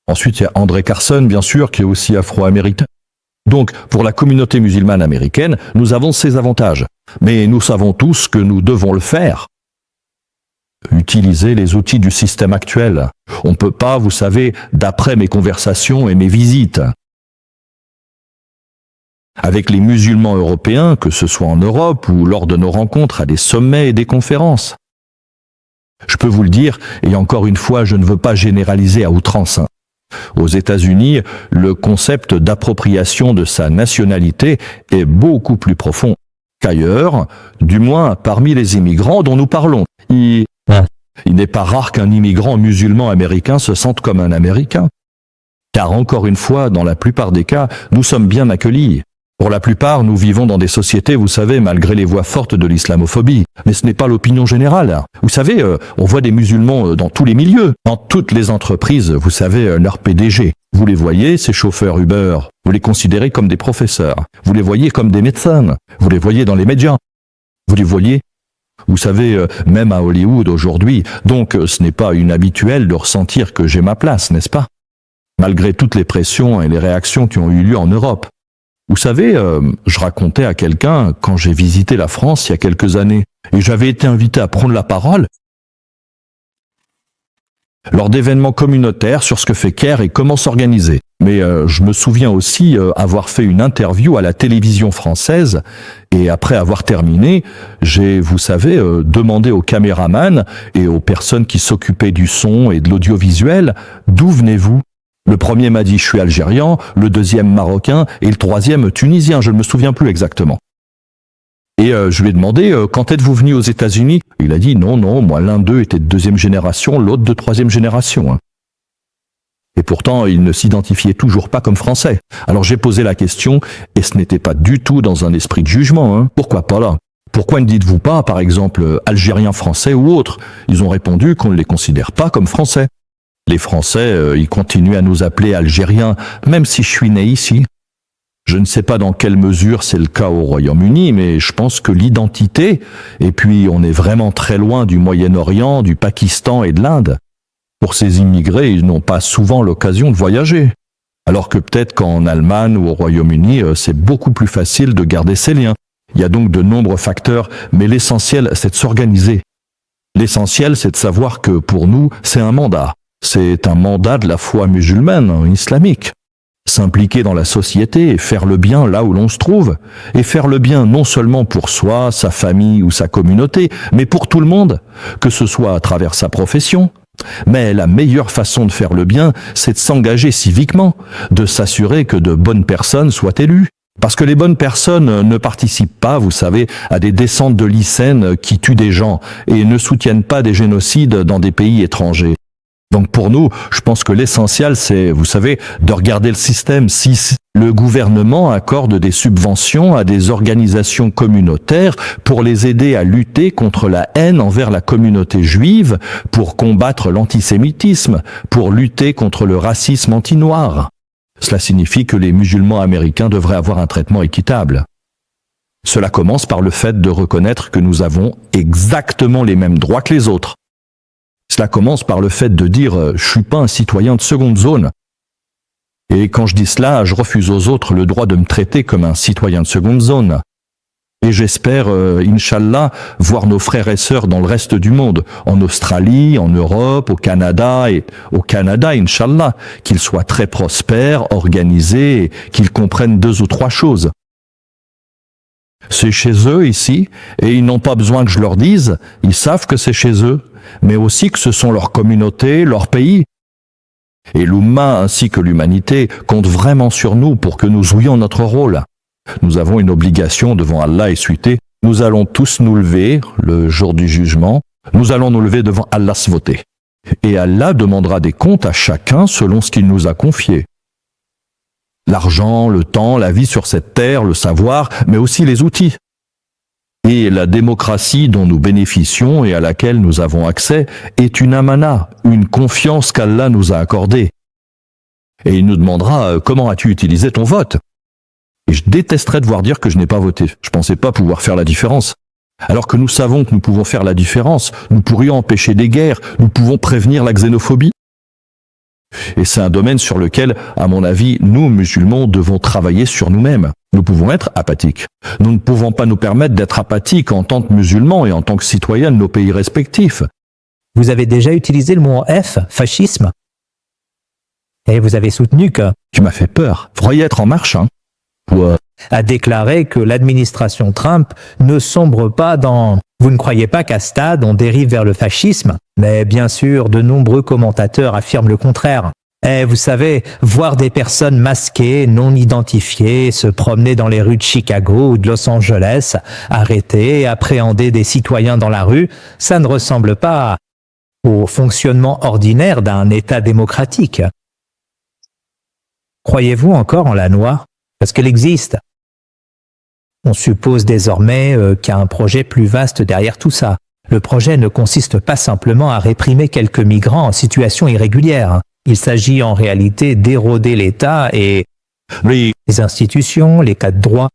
Ensuite, il y a André Carson, bien sûr, qui est aussi afro-américain. Donc, pour la communauté musulmane américaine, nous avons ces avantages. Mais nous savons tous que nous devons le faire. Utiliser les outils du système actuel. On ne peut pas, vous savez, d'après mes conversations et mes visites avec les musulmans européens, que ce soit en Europe ou lors de nos rencontres à des sommets et des conférences. Je peux vous le dire, et encore une fois, je ne veux pas généraliser à outrance. Aux États-Unis, le concept d'appropriation de sa nationalité est beaucoup plus profond qu'ailleurs, du moins parmi les immigrants dont nous parlons. Il n'est pas rare qu'un immigrant musulman américain se sente comme un Américain. Car encore une fois, dans la plupart des cas, nous sommes bien accueillis. Pour la plupart, nous vivons dans des sociétés, vous savez, malgré les voix fortes de l'islamophobie. Mais ce n'est pas l'opinion générale. Vous savez, on voit des musulmans dans tous les milieux, dans toutes les entreprises, vous savez, leurs PDG. Vous les voyez, ces chauffeurs Uber, vous les considérez comme des professeurs. Vous les voyez comme des médecins. Vous les voyez dans les médias. Vous les voyez, vous savez, même à Hollywood aujourd'hui. Donc, ce n'est pas inhabituel de ressentir que j'ai ma place, n'est-ce pas? Malgré toutes les pressions et les réactions qui ont eu lieu en Europe. Vous savez, je racontais à quelqu'un quand j'ai visité la France il y a quelques années, et j'avais été invité à prendre la parole lors d'événements communautaires sur ce que fait CARE et comment s'organiser. Mais je me souviens aussi avoir fait une interview à la télévision française, et après avoir terminé, j'ai, vous savez, demandé aux caméramans et aux personnes qui s'occupaient du son et de l'audiovisuel, d'où venez-vous ? Le premier m'a dit « je suis algérien », le deuxième marocain et le troisième tunisien, je ne me souviens plus exactement. Et je lui ai demandé « quand êtes-vous venu aux États-Unis » Il a dit « non, moi l'un d'eux était de deuxième génération, l'autre de troisième génération ». Et pourtant, il ne s'identifiait toujours pas comme français. Alors j'ai posé la question et ce n'était pas du tout dans un esprit de jugement. Pourquoi pas là ? Pourquoi ne dites-vous pas, par exemple, algérien français ou autre ? Ils ont répondu qu'on ne les considère pas comme français. Les Français, ils continuent à nous appeler Algériens, même si je suis né ici. Je ne sais pas dans quelle mesure c'est le cas au Royaume-Uni, mais je pense que l'identité, et puis on est vraiment très loin du Moyen-Orient, du Pakistan et de l'Inde. Pour ces immigrés, ils n'ont pas souvent l'occasion de voyager. Alors que peut-être qu'en Allemagne ou au Royaume-Uni, c'est beaucoup plus facile de garder ces liens. Il y a donc de nombreux facteurs, mais l'essentiel, c'est de s'organiser. L'essentiel, c'est de savoir que pour nous, c'est un mandat. C'est un mandat de la foi musulmane, islamique. S'impliquer dans la société et faire le bien là où l'on se trouve. Et faire le bien non seulement pour soi, sa famille ou sa communauté, mais pour tout le monde, que ce soit à travers sa profession. Mais la meilleure façon de faire le bien, c'est de s'engager civiquement, de s'assurer que de bonnes personnes soient élues. Parce que les bonnes personnes ne participent pas, vous savez, à des descentes de lycéens qui tuent des gens et ne soutiennent pas des génocides dans des pays étrangers. Donc pour nous, je pense que l'essentiel, c'est, vous savez, de regarder le système. Si le gouvernement accorde des subventions à des organisations communautaires pour les aider à lutter contre la haine envers la communauté juive, pour combattre l'antisémitisme, pour lutter contre le racisme anti-noir, cela signifie que les musulmans américains devraient avoir un traitement équitable. Cela commence par le fait de reconnaître que nous avons exactement les mêmes droits que les autres. Cela commence par le fait de dire « je suis pas un citoyen de seconde zone ». Et quand je dis cela, je refuse aux autres le droit de me traiter comme un citoyen de seconde zone. Et j'espère, Inch'Allah, voir nos frères et sœurs dans le reste du monde, en Australie, en Europe, au Canada, Inch'Allah, qu'ils soient très prospères, organisés, et qu'ils comprennent 2 ou 3 choses. C'est chez eux ici, et ils n'ont pas besoin que je leur dise, ils savent que c'est chez eux, mais aussi que ce sont leurs communautés, leurs pays. Et l'Oumma ainsi que l'humanité comptent vraiment sur nous pour que nous jouions notre rôle. Nous avons une obligation devant Allah et suité. Nous allons tous nous lever le jour du jugement. Nous allons nous lever devant Allah svoté. Et Allah demandera des comptes à chacun selon ce qu'il nous a confié. L'argent, le temps, la vie sur cette terre, le savoir, mais aussi les outils. Et la démocratie dont nous bénéficions et à laquelle nous avons accès est une amana, une confiance qu'Allah nous a accordée. Et il nous demandera comment as-tu utilisé ton vote? Et je détesterais devoir dire que je n'ai pas voté. Je pensais pas pouvoir faire la différence. Alors que nous savons que nous pouvons faire la différence, nous pourrions empêcher des guerres, nous pouvons prévenir la xénophobie. Et c'est un domaine sur lequel, à mon avis, nous, musulmans, devons travailler sur nous-mêmes. Nous pouvons être apathiques. Nous ne pouvons pas nous permettre d'être apathiques en tant que musulmans et en tant que citoyens de nos pays respectifs. Vous avez déjà utilisé le mot F, fascisme? Et vous avez soutenu que Tu m'as fait peur. Vous croyez être en marche, hein? Ouais. a déclaré que l'administration Trump ne sombre pas dans... Vous ne croyez pas qu'à ce stade, on dérive vers le fascisme? Mais bien sûr, de nombreux commentateurs affirment le contraire. Et vous savez, voir des personnes masquées, non identifiées, se promener dans les rues de Chicago ou de Los Angeles, arrêter et appréhender des citoyens dans la rue, ça ne ressemble pas au fonctionnement ordinaire d'un État démocratique. Croyez-vous encore en la noire? Parce qu'elle existe. On suppose désormais qu'il y a un projet plus vaste derrière tout ça. Le projet ne consiste pas simplement à réprimer quelques migrants en situation irrégulière. Il s'agit en réalité d'éroder l'État et les institutions, l'État de droit,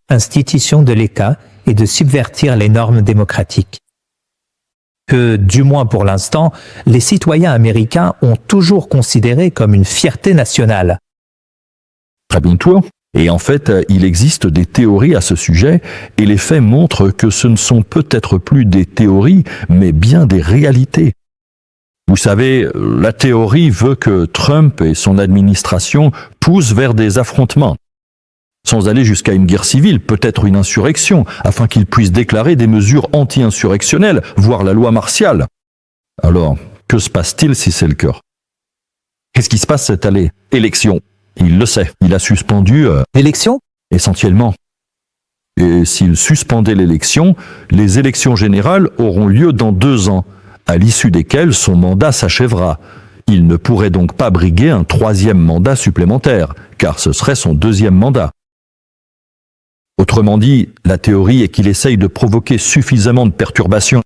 institutions de l'État et de subvertir les normes démocratiques. Que, du moins pour l'instant, les citoyens américains ont toujours considéré comme une fierté nationale. Très bien toi. Et en fait, il existe des théories à ce sujet, et les faits montrent que ce ne sont peut-être plus des théories, mais bien des réalités. Vous savez, la théorie veut que Trump et son administration poussent vers des affrontements, sans aller jusqu'à une guerre civile, peut-être une insurrection, afin qu'ils puissent déclarer des mesures anti-insurrectionnelles, voire la loi martiale. Alors, que se passe-t-il si c'est le cas? Qu'est-ce qui se passe cette année? Élection. Il le sait, il a suspendu... L'élection? essentiellement. Et s'il suspendait l'élection, les élections générales auront lieu dans 2 ans, à l'issue desquelles son mandat s'achèvera. Il ne pourrait donc pas briguer un 3e mandat supplémentaire, car ce serait son 2e mandat. Autrement dit, la théorie est qu'il essaye de provoquer suffisamment de perturbations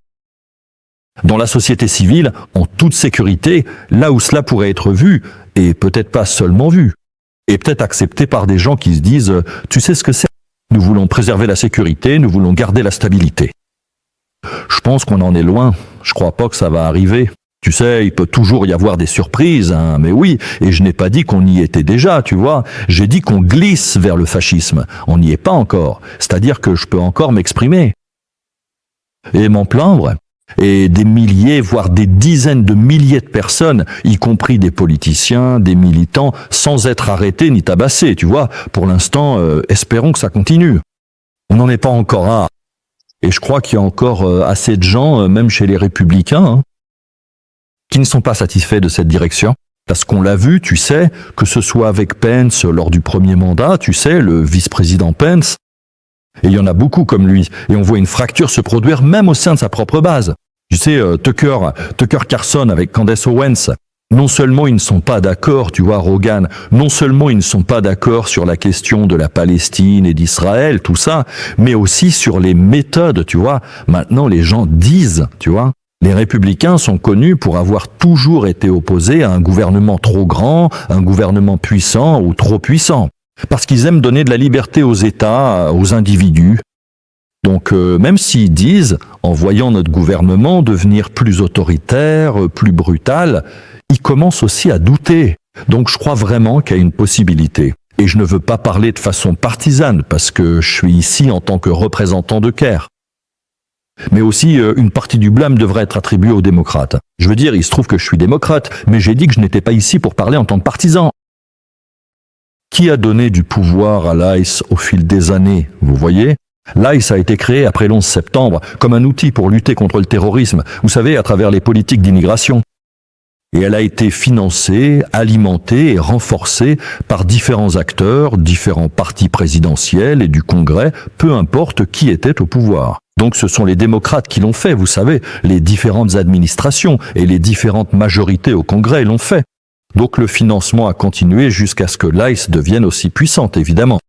dans la société civile, en toute sécurité, là où cela pourrait être vu, et peut-être pas seulement vu, et peut-être accepté par des gens qui se disent « Tu sais ce que c'est? Nous voulons préserver la sécurité, nous voulons garder la stabilité. » Je pense qu'on en est loin, je crois pas que ça va arriver. Tu sais, il peut toujours y avoir des surprises, hein, mais oui, et je n'ai pas dit qu'on y était déjà, tu vois. J'ai dit qu'on glisse vers le fascisme. On n'y est pas encore, c'est-à-dire que je peux encore m'exprimer. Et m'en plaindre. Et des milliers, voire des dizaines de milliers de personnes, y compris des politiciens, des militants, sans être arrêtés ni tabassés, tu vois. Pour l'instant, espérons que ça continue. On n'en est pas encore à. Et je crois qu'il y a encore assez de gens, même chez les républicains, hein, qui ne sont pas satisfaits de cette direction. Parce qu'on l'a vu, tu sais, que ce soit avec Pence lors du premier mandat, tu sais, le vice-président Pence, et il y en a beaucoup comme lui, et on voit une fracture se produire même au sein de sa propre base. Tu sais, Tucker Carlson avec Candace Owens, non seulement ils ne sont pas d'accord, tu vois, Rogan, non seulement ils ne sont pas d'accord sur la question de la Palestine et d'Israël, tout ça, mais aussi sur les méthodes, tu vois. Maintenant, les gens disent, tu vois. Les républicains sont connus pour avoir toujours été opposés à un gouvernement trop grand, un gouvernement puissant ou trop puissant. Parce qu'ils aiment donner de la liberté aux États, aux individus. Donc même s'ils disent, en voyant notre gouvernement devenir plus autoritaire, plus brutal, ils commencent aussi à douter. Donc je crois vraiment qu'il y a une possibilité. Et je ne veux pas parler de façon partisane, parce que je suis ici en tant que représentant de Caire. Mais aussi, une partie du blâme devrait être attribuée aux démocrates. Je veux dire, il se trouve que je suis démocrate, mais j'ai dit que je n'étais pas ici pour parler en tant que partisan. Qui a donné du pouvoir à l'ICE au fil des années, vous voyez? L'ICE a été créé après l'11 septembre comme un outil pour lutter contre le terrorisme, vous savez, à travers les politiques d'immigration. Et elle a été financée, alimentée et renforcée par différents acteurs, différents partis présidentiels et du Congrès, peu importe qui était au pouvoir. Donc ce sont les démocrates qui l'ont fait, vous savez, les différentes administrations et les différentes majorités au Congrès l'ont fait. Donc le financement a continué jusqu'à ce que l'ICE devienne aussi puissante, évidemment.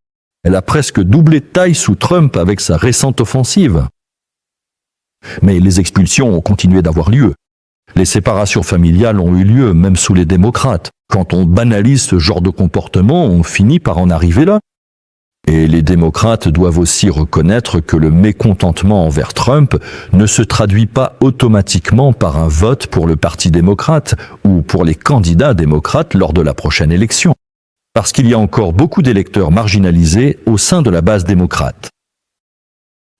Elle a presque doublé de taille sous Trump avec sa récente offensive. Mais les expulsions ont continué d'avoir lieu. Les séparations familiales ont eu lieu, même sous les démocrates. Quand on banalise ce genre de comportement, on finit par en arriver là. Et les démocrates doivent aussi reconnaître que le mécontentement envers Trump ne se traduit pas automatiquement par un vote pour le Parti démocrate ou pour les candidats démocrates lors de la prochaine élection. Parce qu'il y a encore beaucoup d'électeurs marginalisés au sein de la base démocrate.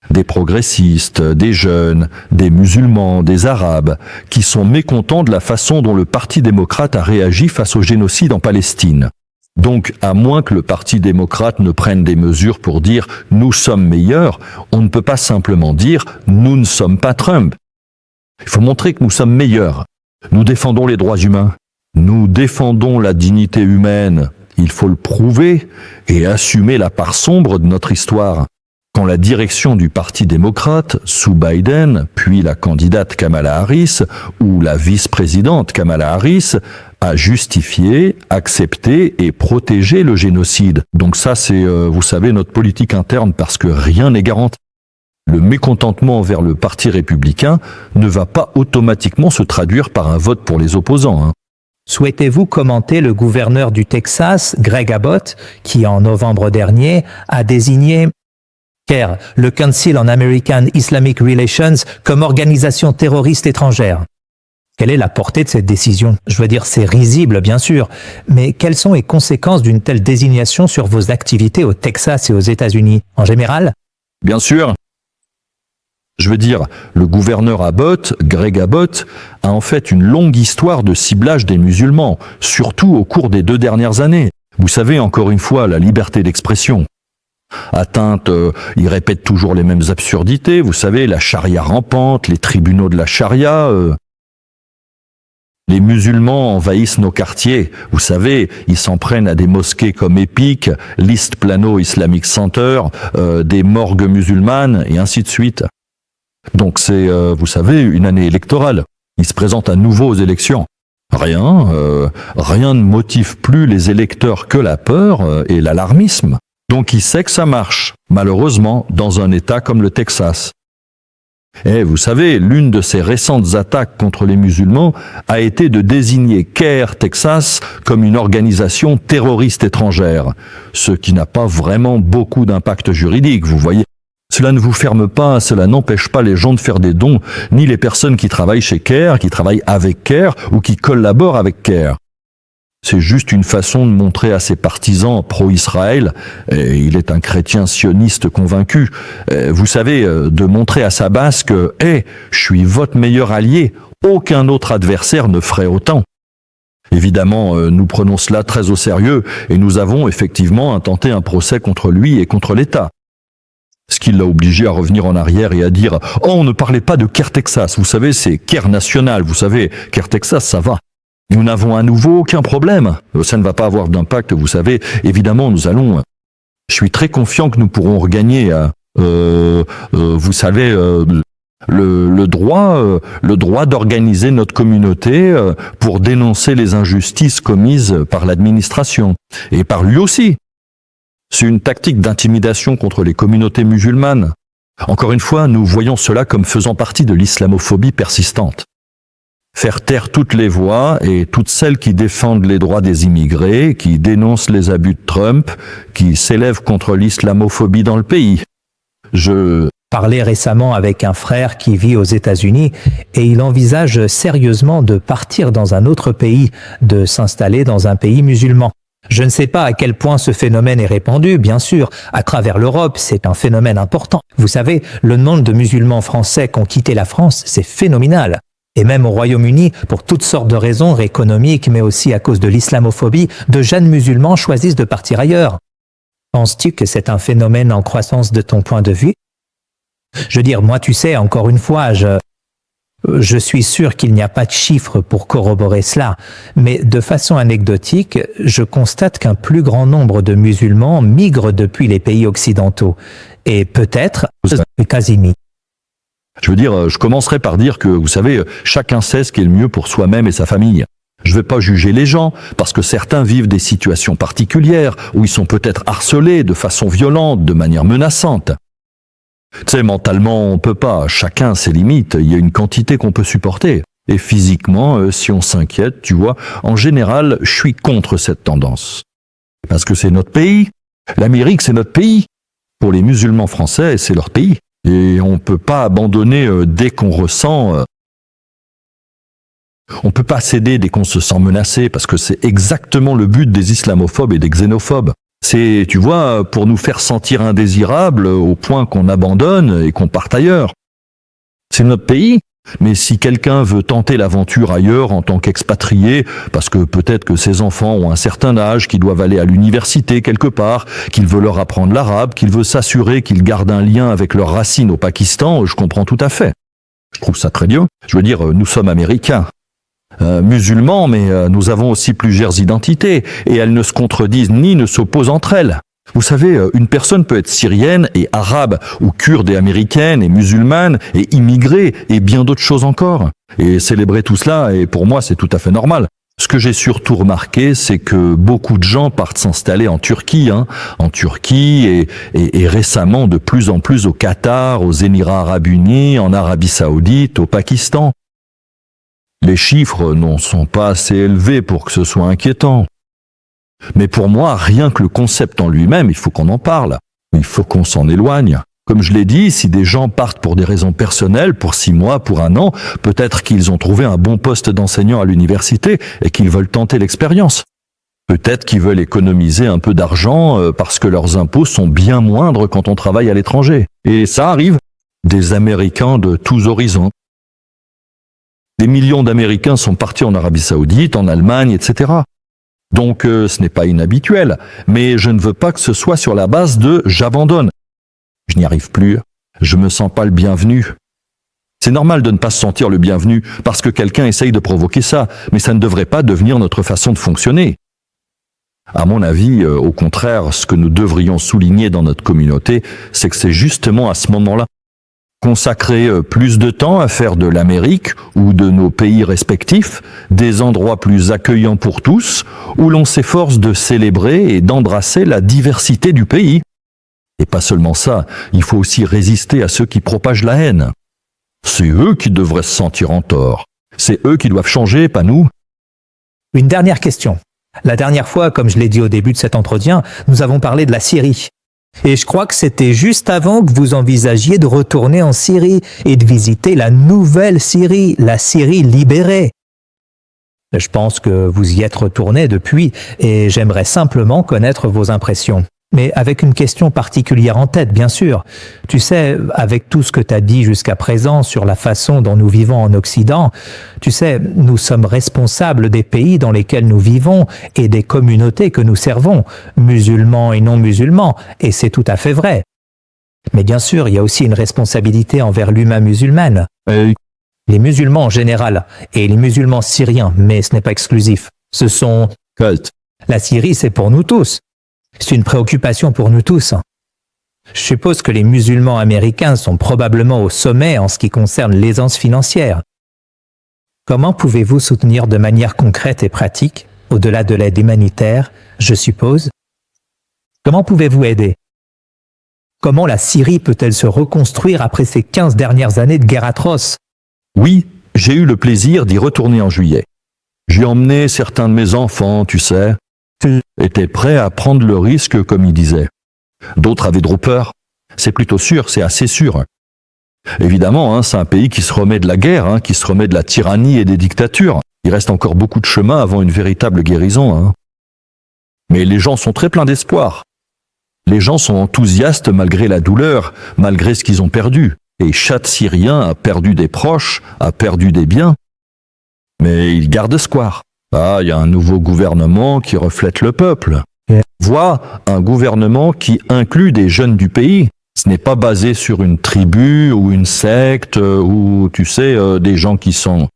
Des progressistes, des jeunes, des musulmans, des arabes, qui sont mécontents de la façon dont le Parti démocrate a réagi face au génocide en Palestine. Donc, à moins que le Parti démocrate ne prenne des mesures pour dire « nous sommes meilleurs », on ne peut pas simplement dire « nous ne sommes pas Trump ». Il faut montrer que nous sommes meilleurs. Nous défendons les droits humains. Nous défendons la dignité humaine. Il faut le prouver et assumer la part sombre de notre histoire. Quand la direction du Parti démocrate, sous Biden, puis la candidate Kamala Harris, ou la vice-présidente Kamala Harris, a justifié, accepté et protégé le génocide. Donc ça, c'est, vous savez, notre politique interne, parce que rien n'est garanti. Le mécontentement envers le Parti républicain ne va pas automatiquement se traduire par un vote pour les opposants. Souhaitez-vous commenter le gouverneur du Texas, Greg Abbott, qui en novembre dernier a désigné CAIR, le Council on American Islamic Relations, comme organisation terroriste étrangère? Quelle est la portée de cette décision? Je veux dire, c'est risible, bien sûr, mais quelles sont les conséquences d'une telle désignation sur vos activités au Texas et aux États-Unis en général? Bien sûr. Je veux dire, le gouverneur Abbott, Greg Abbott, a en fait une longue histoire de ciblage des musulmans, surtout au cours des 2 dernières années. Vous savez, encore une fois, la liberté d'expression. Atteinte, il répète toujours les mêmes absurdités, vous savez, la charia rampante, les tribunaux de la charia. Les musulmans envahissent nos quartiers, vous savez, ils s'en prennent à des mosquées comme Epic, l'East Plano Islamic Center, des morgues musulmanes, et ainsi de suite. Donc c'est, vous savez, une année électorale. Ils se présentent à nouveau aux élections. Rien ne motive plus les électeurs que la peur et l'alarmisme. Donc il sait que ça marche, malheureusement, dans un État comme le Texas. Et vous savez, l'une de ces récentes attaques contre les musulmans a été de désigner CAIR Texas comme une organisation terroriste étrangère, ce qui n'a pas vraiment beaucoup d'impact juridique, vous voyez. Cela ne vous ferme pas, cela n'empêche pas les gens de faire des dons, ni les personnes qui travaillent chez CAIR, qui travaillent avec CAIR ou qui collaborent avec CAIR. C'est juste une façon de montrer à ses partisans pro-Israël, et il est un chrétien sioniste convaincu, vous savez, de montrer à sa base que « je suis votre meilleur allié, aucun autre adversaire ne ferait autant ». Évidemment, nous prenons cela très au sérieux, et nous avons effectivement intenté un procès contre lui et contre l'État. Ce qui l'a obligé à revenir en arrière et à dire « Oh, on ne parlait pas de CAIR Texas, vous savez, c'est CAIR National, vous savez, CAIR Texas, ça va ». Nous n'avons à nouveau aucun problème. Ça ne va pas avoir d'impact, vous savez. Évidemment, nous allons... Je suis très confiant que nous pourrons regagner, vous savez, le droit d'organiser notre communauté pour dénoncer les injustices commises par l'administration. Et par lui aussi. C'est une tactique d'intimidation contre les communautés musulmanes. Encore une fois, nous voyons cela comme faisant partie de l'islamophobie persistante. Faire taire toutes les voix et toutes celles qui défendent les droits des immigrés, qui dénoncent les abus de Trump, qui s'élèvent contre l'islamophobie dans le pays. Je parlais récemment avec un frère qui vit aux États-Unis et il envisage sérieusement de partir dans un autre pays, de s'installer dans un pays musulman. Je ne sais pas à quel point ce phénomène est répandu, bien sûr. À travers l'Europe, c'est un phénomène important. Vous savez, le nombre de musulmans français qui ont quitté la France, c'est phénoménal. Et même au Royaume-Uni, pour toutes sortes de raisons économiques, mais aussi à cause de l'islamophobie, de jeunes musulmans choisissent de partir ailleurs. Penses-tu que c'est un phénomène en croissance de ton point de vue? Je veux dire, moi, tu sais, encore une fois, je suis sûr qu'il n'y a pas de chiffres pour corroborer cela, mais de façon anecdotique, je constate qu'un plus grand nombre de musulmans migrent depuis les pays occidentaux. Et peut-être, Kazimi. Je veux dire, je commencerai par dire que, vous savez, chacun sait ce qui est le mieux pour soi-même et sa famille. Je ne vais pas juger les gens, parce que certains vivent des situations particulières, où ils sont peut-être harcelés de façon violente, de manière menaçante. Tu sais, mentalement, on peut pas. Chacun a ses limites. Il y a une quantité qu'on peut supporter. Et physiquement, si on s'inquiète, tu vois, en général, je suis contre cette tendance. Parce que c'est notre pays. L'Amérique, c'est notre pays. Pour les musulmans français, c'est leur pays. Et on peut pas abandonner dès qu'on ressent... on peut pas céder dès qu'on se sent menacé, parce que c'est exactement le but des islamophobes et des xénophobes. C'est, tu vois, pour nous faire sentir indésirables au point qu'on abandonne et qu'on parte ailleurs. C'est notre pays. Mais si quelqu'un veut tenter l'aventure ailleurs en tant qu'expatrié, parce que peut-être que ses enfants ont un certain âge, qu'ils doivent aller à l'université quelque part, qu'il veut leur apprendre l'arabe, qu'il veut s'assurer qu'ils gardent un lien avec leurs racines au Pakistan, je comprends tout à fait. Je trouve ça très bien. Je veux dire, nous sommes américains. Musulmans, mais nous avons aussi plusieurs identités, et elles ne se contredisent ni ne s'opposent entre elles. Vous savez, une personne peut être syrienne et arabe, ou kurde et américaine, et musulmane, et immigrée, et bien d'autres choses encore. Et célébrer tout cela, et pour moi, c'est tout à fait normal. Ce que j'ai surtout remarqué, c'est que beaucoup de gens partent s'installer en Turquie, en Turquie, et récemment de plus en plus au Qatar, aux Émirats Arabes Unis, en Arabie Saoudite, au Pakistan. Les chiffres n'en sont pas assez élevés pour que ce soit inquiétant. Mais pour moi, rien que le concept en lui-même, il faut qu'on en parle. Il faut qu'on s'en éloigne. Comme je l'ai dit, si des gens partent pour des raisons personnelles, pour 6 mois, pour 1 an, peut-être qu'ils ont trouvé un bon poste d'enseignant à l'université et qu'ils veulent tenter l'expérience. Peut-être qu'ils veulent économiser un peu d'argent parce que leurs impôts sont bien moindres quand on travaille à l'étranger. Et ça arrive. Des Américains de tous horizons. Des millions d'Américains sont partis en Arabie Saoudite, en Allemagne, etc. Donc ce n'est pas inhabituel, mais je ne veux pas que ce soit sur la base de « j'abandonne ». Je n'y arrive plus, je me sens pas le bienvenu. C'est normal de ne pas se sentir le bienvenu parce que quelqu'un essaye de provoquer ça, mais ça ne devrait pas devenir notre façon de fonctionner. À mon avis, au contraire, ce que nous devrions souligner dans notre communauté, c'est que c'est justement à ce moment-là consacrer plus de temps à faire de l'Amérique ou de nos pays respectifs des endroits plus accueillants pour tous, où l'on s'efforce de célébrer et d'embrasser la diversité du pays. Et pas seulement ça, il faut aussi résister à ceux qui propagent la haine. C'est eux qui devraient se sentir en tort. C'est eux qui doivent changer, pas nous. Une dernière question. La dernière fois, comme je l'ai dit au début de cet entretien, nous avons parlé de la Syrie. Et je crois que c'était juste avant que vous envisagiez de retourner en Syrie et de visiter la nouvelle Syrie, la Syrie libérée. Je pense que vous y êtes retourné depuis et j'aimerais simplement connaître vos impressions. Mais avec une question particulière en tête, bien sûr. Tu sais, avec tout ce que tu as dit jusqu'à présent sur la façon dont nous vivons en Occident, tu sais, nous sommes responsables des pays dans lesquels nous vivons et des communautés que nous servons, musulmans et non musulmans, et c'est tout à fait vrai. Mais bien sûr, il y a aussi une responsabilité envers l'humain musulmane. Les musulmans en général, et les musulmans syriens, mais ce n'est pas exclusif. Ce sont... La Syrie, c'est pour nous tous. C'est une préoccupation pour nous tous. Je suppose que les musulmans américains sont probablement au sommet en ce qui concerne l'aisance financière. Comment pouvez-vous soutenir de manière concrète et pratique, au-delà de l'aide humanitaire, je suppose? Comment pouvez-vous aider? Comment la Syrie peut-elle se reconstruire après ces 15 dernières années de guerre atroce? Oui, j'ai eu le plaisir d'y retourner en juillet. J'ai emmené certains de mes enfants, tu sais, étaient prêts à prendre le risque, comme ils disaient. D'autres avaient trop peur. C'est plutôt sûr, c'est assez sûr. Évidemment, c'est un pays qui se remet de la guerre, qui se remet de la tyrannie et des dictatures. Il reste encore beaucoup de chemin avant une véritable guérison. Mais les gens sont très pleins d'espoir. Les gens sont enthousiastes malgré la douleur, malgré ce qu'ils ont perdu. Et chaque Syrien a perdu des proches, a perdu des biens. Mais il garde espoir. Il y a un nouveau gouvernement qui reflète le peuple. Vois un gouvernement qui inclut des jeunes du pays. Ce n'est pas basé sur une tribu ou une secte ou, tu sais, des gens qui sont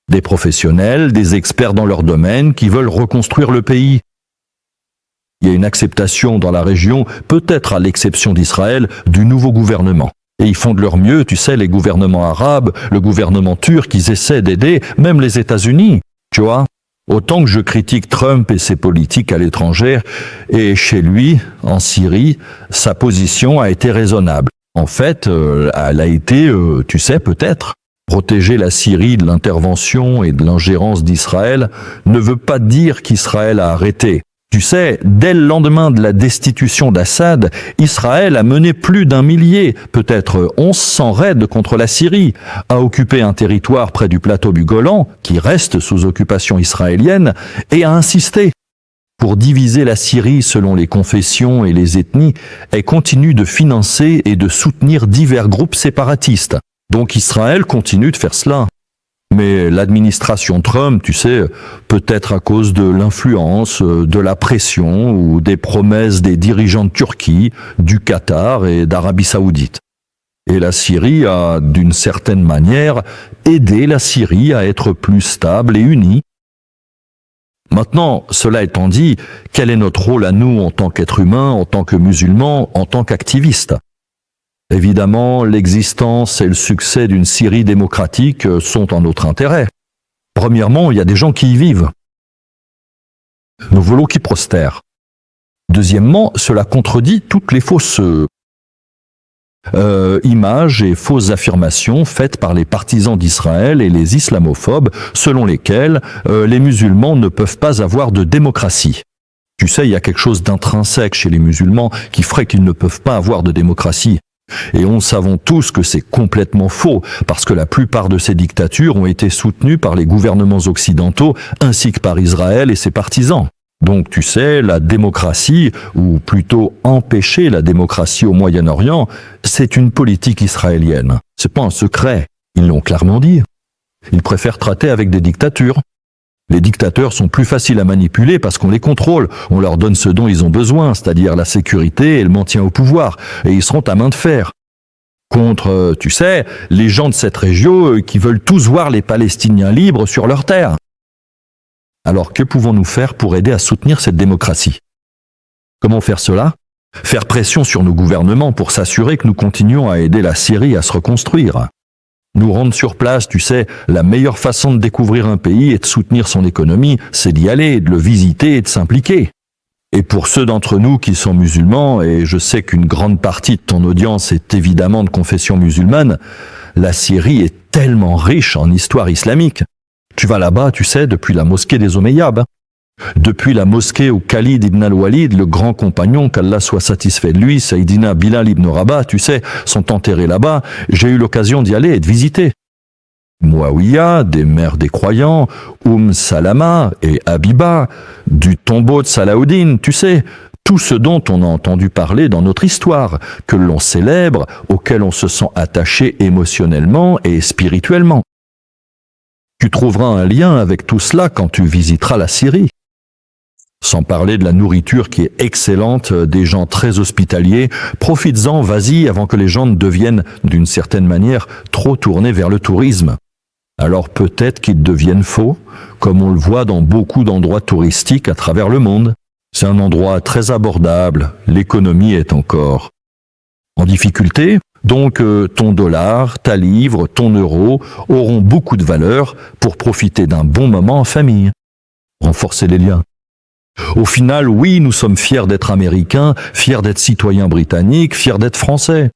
des professionnels, des experts dans leur domaine qui veulent reconstruire le pays. Il y a une acceptation dans la région, peut-être à l'exception d'Israël, du nouveau gouvernement. Et ils font de leur mieux, tu sais, les gouvernements arabes, le gouvernement turc, ils essaient d'aider, même les États-Unis. Tu vois, autant que je critique Trump et ses politiques à l'étranger, et chez lui, en Syrie, sa position a été raisonnable. En fait, elle a été, tu sais peut-être, protéger la Syrie de l'intervention et de l'ingérence d'Israël ne veut pas dire qu'Israël a arrêté. Tu sais, dès le lendemain de la destitution d'Assad, Israël a mené plus d'1 millier, peut-être 1100 raids contre la Syrie, a occupé un territoire près du plateau du Golan, qui reste sous occupation israélienne, et a insisté. Pour diviser la Syrie selon les confessions et les ethnies, elle continue de financer et de soutenir divers groupes séparatistes. Donc Israël continue de faire cela. Mais l'administration Trump, tu sais, peut-être à cause de l'influence, de la pression ou des promesses des dirigeants de Turquie, du Qatar et d'Arabie Saoudite. Et la Syrie a, d'une certaine manière, aidé la Syrie à être plus stable et unie. Maintenant, cela étant dit, quel est notre rôle à nous en tant qu'êtres humains, en tant que musulmans, en tant qu'activistes ? Évidemment, l'existence et le succès d'une Syrie démocratique sont en notre intérêt. Premièrement, il y a des gens qui y vivent. Nous voulons qu'ils prospèrent. Deuxièmement, cela contredit toutes les fausses images et fausses affirmations faites par les partisans d'Israël et les islamophobes, selon lesquelles les musulmans ne peuvent pas avoir de démocratie. Tu sais, il y a quelque chose d'intrinsèque chez les musulmans qui ferait qu'ils ne peuvent pas avoir de démocratie. Et nous savons tous que c'est complètement faux, parce que la plupart de ces dictatures ont été soutenues par les gouvernements occidentaux, ainsi que par Israël et ses partisans. Donc tu sais, la démocratie, ou plutôt empêcher la démocratie au Moyen-Orient, c'est une politique israélienne. C'est pas un secret, ils l'ont clairement dit. Ils préfèrent traiter avec des dictatures. Les dictateurs sont plus faciles à manipuler parce qu'on les contrôle, on leur donne ce dont ils ont besoin, c'est-à-dire la sécurité et le maintien au pouvoir, et ils seront à main de fer. Contre, tu sais, les gens de cette région qui veulent tous voir les Palestiniens libres sur leur terre. Alors que pouvons-nous faire pour aider à soutenir cette démocratie ? Comment faire cela ? Faire pression sur nos gouvernements pour s'assurer que nous continuons à aider la Syrie à se reconstruire. Nous rendre sur place, tu sais, la meilleure façon de découvrir un pays et de soutenir son économie, c'est d'y aller, de le visiter et de s'impliquer. Et pour ceux d'entre nous qui sont musulmans, et je sais qu'une grande partie de ton audience est évidemment de confession musulmane, la Syrie est tellement riche en histoire islamique. Tu vas là-bas, tu sais, depuis la mosquée des Omeyyades. Depuis la mosquée où Khalid ibn al-Walid, le grand compagnon, qu'Allah soit satisfait de lui, Sayyidina Bilal ibn Rabah, tu sais, sont enterrés là-bas, j'ai eu l'occasion d'y aller et de visiter. Muawiyah, des mères des croyants, Salama et Habiba, du tombeau de Salahuddin, tu sais, tout ce dont on a entendu parler dans notre histoire, que l'on célèbre, auquel on se sent attaché émotionnellement et spirituellement. Tu trouveras un lien avec tout cela quand tu visiteras la Syrie. Sans parler de la nourriture qui est excellente, des gens très hospitaliers, profites-en, vas-y, avant que les gens ne deviennent, d'une certaine manière, trop tournés vers le tourisme. Alors peut-être qu'ils deviennent faux, comme on le voit dans beaucoup d'endroits touristiques à travers le monde. C'est un endroit très abordable, l'économie est encore en difficulté, donc ton dollar, ta livre, ton euro auront beaucoup de valeur pour profiter d'un bon moment en famille. Renforcer les liens. Au final, oui, nous sommes fiers d'être Américains, fiers d'être citoyens britanniques, fiers d'être Français.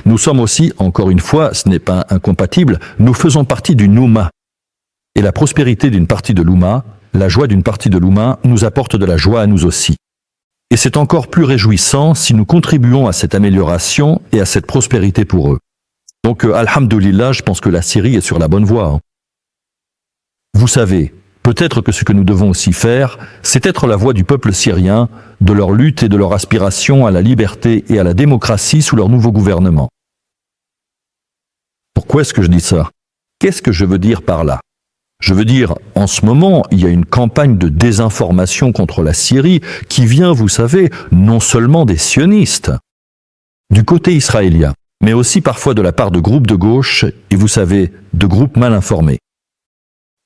Nous sommes aussi, encore une fois, ce n'est pas incompatible, nous faisons partie d'une Oumma. Et la prospérité d'une partie de l'Oumma, la joie d'une partie de l'Oumma nous apporte de la joie à nous aussi. Et c'est encore plus réjouissant si nous contribuons à cette amélioration et à cette prospérité pour eux. Donc, alhamdoulilah, je pense que la Syrie est sur la bonne voie. Vous savez, peut-être que ce que nous devons aussi faire, c'est être la voix du peuple syrien, de leur lutte et de leur aspiration à la liberté et à la démocratie sous leur nouveau gouvernement. Pourquoi est-ce que je dis ça ? Qu'est-ce que je veux dire par là ? Je veux dire, en ce moment, il y a une campagne de désinformation contre la Syrie qui vient, vous savez, non seulement des sionistes, du côté israélien, mais aussi parfois de la part de groupes de gauche et, vous savez, de groupes mal informés.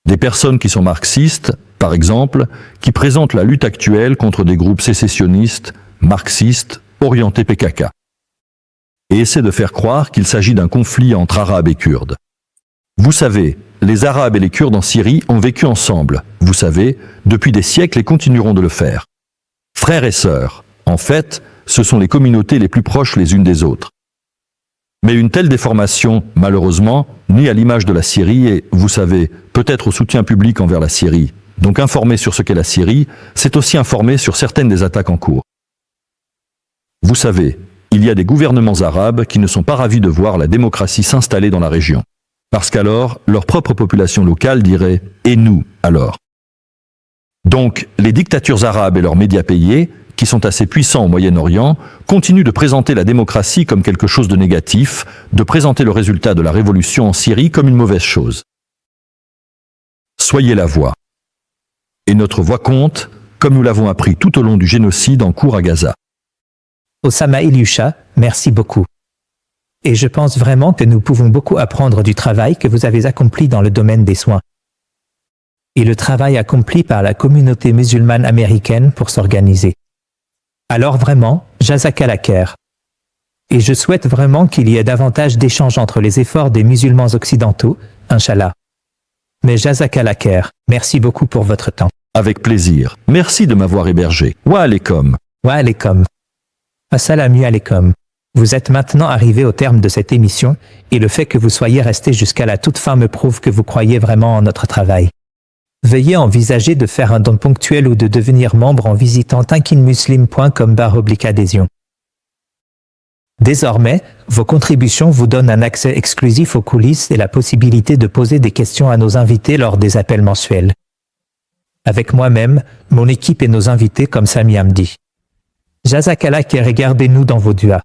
Des personnes qui sont marxistes, par exemple, qui présentent la lutte actuelle contre des groupes sécessionnistes, marxistes, orientés PKK, et essaient de faire croire qu'il s'agit d'un conflit entre Arabes et Kurdes. Vous savez, les Arabes et les Kurdes en Syrie ont vécu ensemble, vous savez, depuis des siècles et continueront de le faire. Frères et sœurs, en fait, ce sont les communautés les plus proches les unes des autres. Mais une telle déformation, malheureusement, nuit à l'image de la Syrie et, vous savez, peut-être au soutien public envers la Syrie. Donc informer sur ce qu'est la Syrie, c'est aussi informer sur certaines des attaques en cours. Vous savez, il y a des gouvernements arabes qui ne sont pas ravis de voir la démocratie s'installer dans la région. Parce qu'alors, leur propre population locale dirait « et nous, alors ?» Donc, les dictatures arabes et leurs médias payés, qui sont assez puissants au Moyen-Orient, continuent de présenter la démocratie comme quelque chose de négatif, de présenter le résultat de la révolution en Syrie comme une mauvaise chose. Soyez la voix. Et notre voix compte, comme nous l'avons appris tout au long du génocide en cours à Gaza. Osama Ilyusha, merci beaucoup. Et je pense vraiment que nous pouvons beaucoup apprendre du travail que vous avez accompli dans le domaine des soins. Et le travail accompli par la communauté musulmane américaine pour s'organiser. Alors vraiment, Jazakallah khair. Et je souhaite vraiment qu'il y ait davantage d'échanges entre les efforts des musulmans occidentaux, Inch'Allah. Mais Jazakallah khair, merci beaucoup pour votre temps. Avec plaisir. Merci de m'avoir hébergé. Wa alaikum. Wa alaikum. Assalamu alaikum. Vous êtes maintenant arrivé au terme de cette émission, et le fait que vous soyez resté jusqu'à la toute fin me prouve que vous croyez vraiment en notre travail. Veuillez envisager de faire un don ponctuel ou de devenir membre en visitant tankinmuslim.com/adhésion. Désormais, vos contributions vous donnent un accès exclusif aux coulisses et la possibilité de poser des questions à nos invités lors des appels mensuels. Avec moi-même, mon équipe et nos invités comme Sami Hamdi. Jazakallah khair et gardez-nous dans vos duas.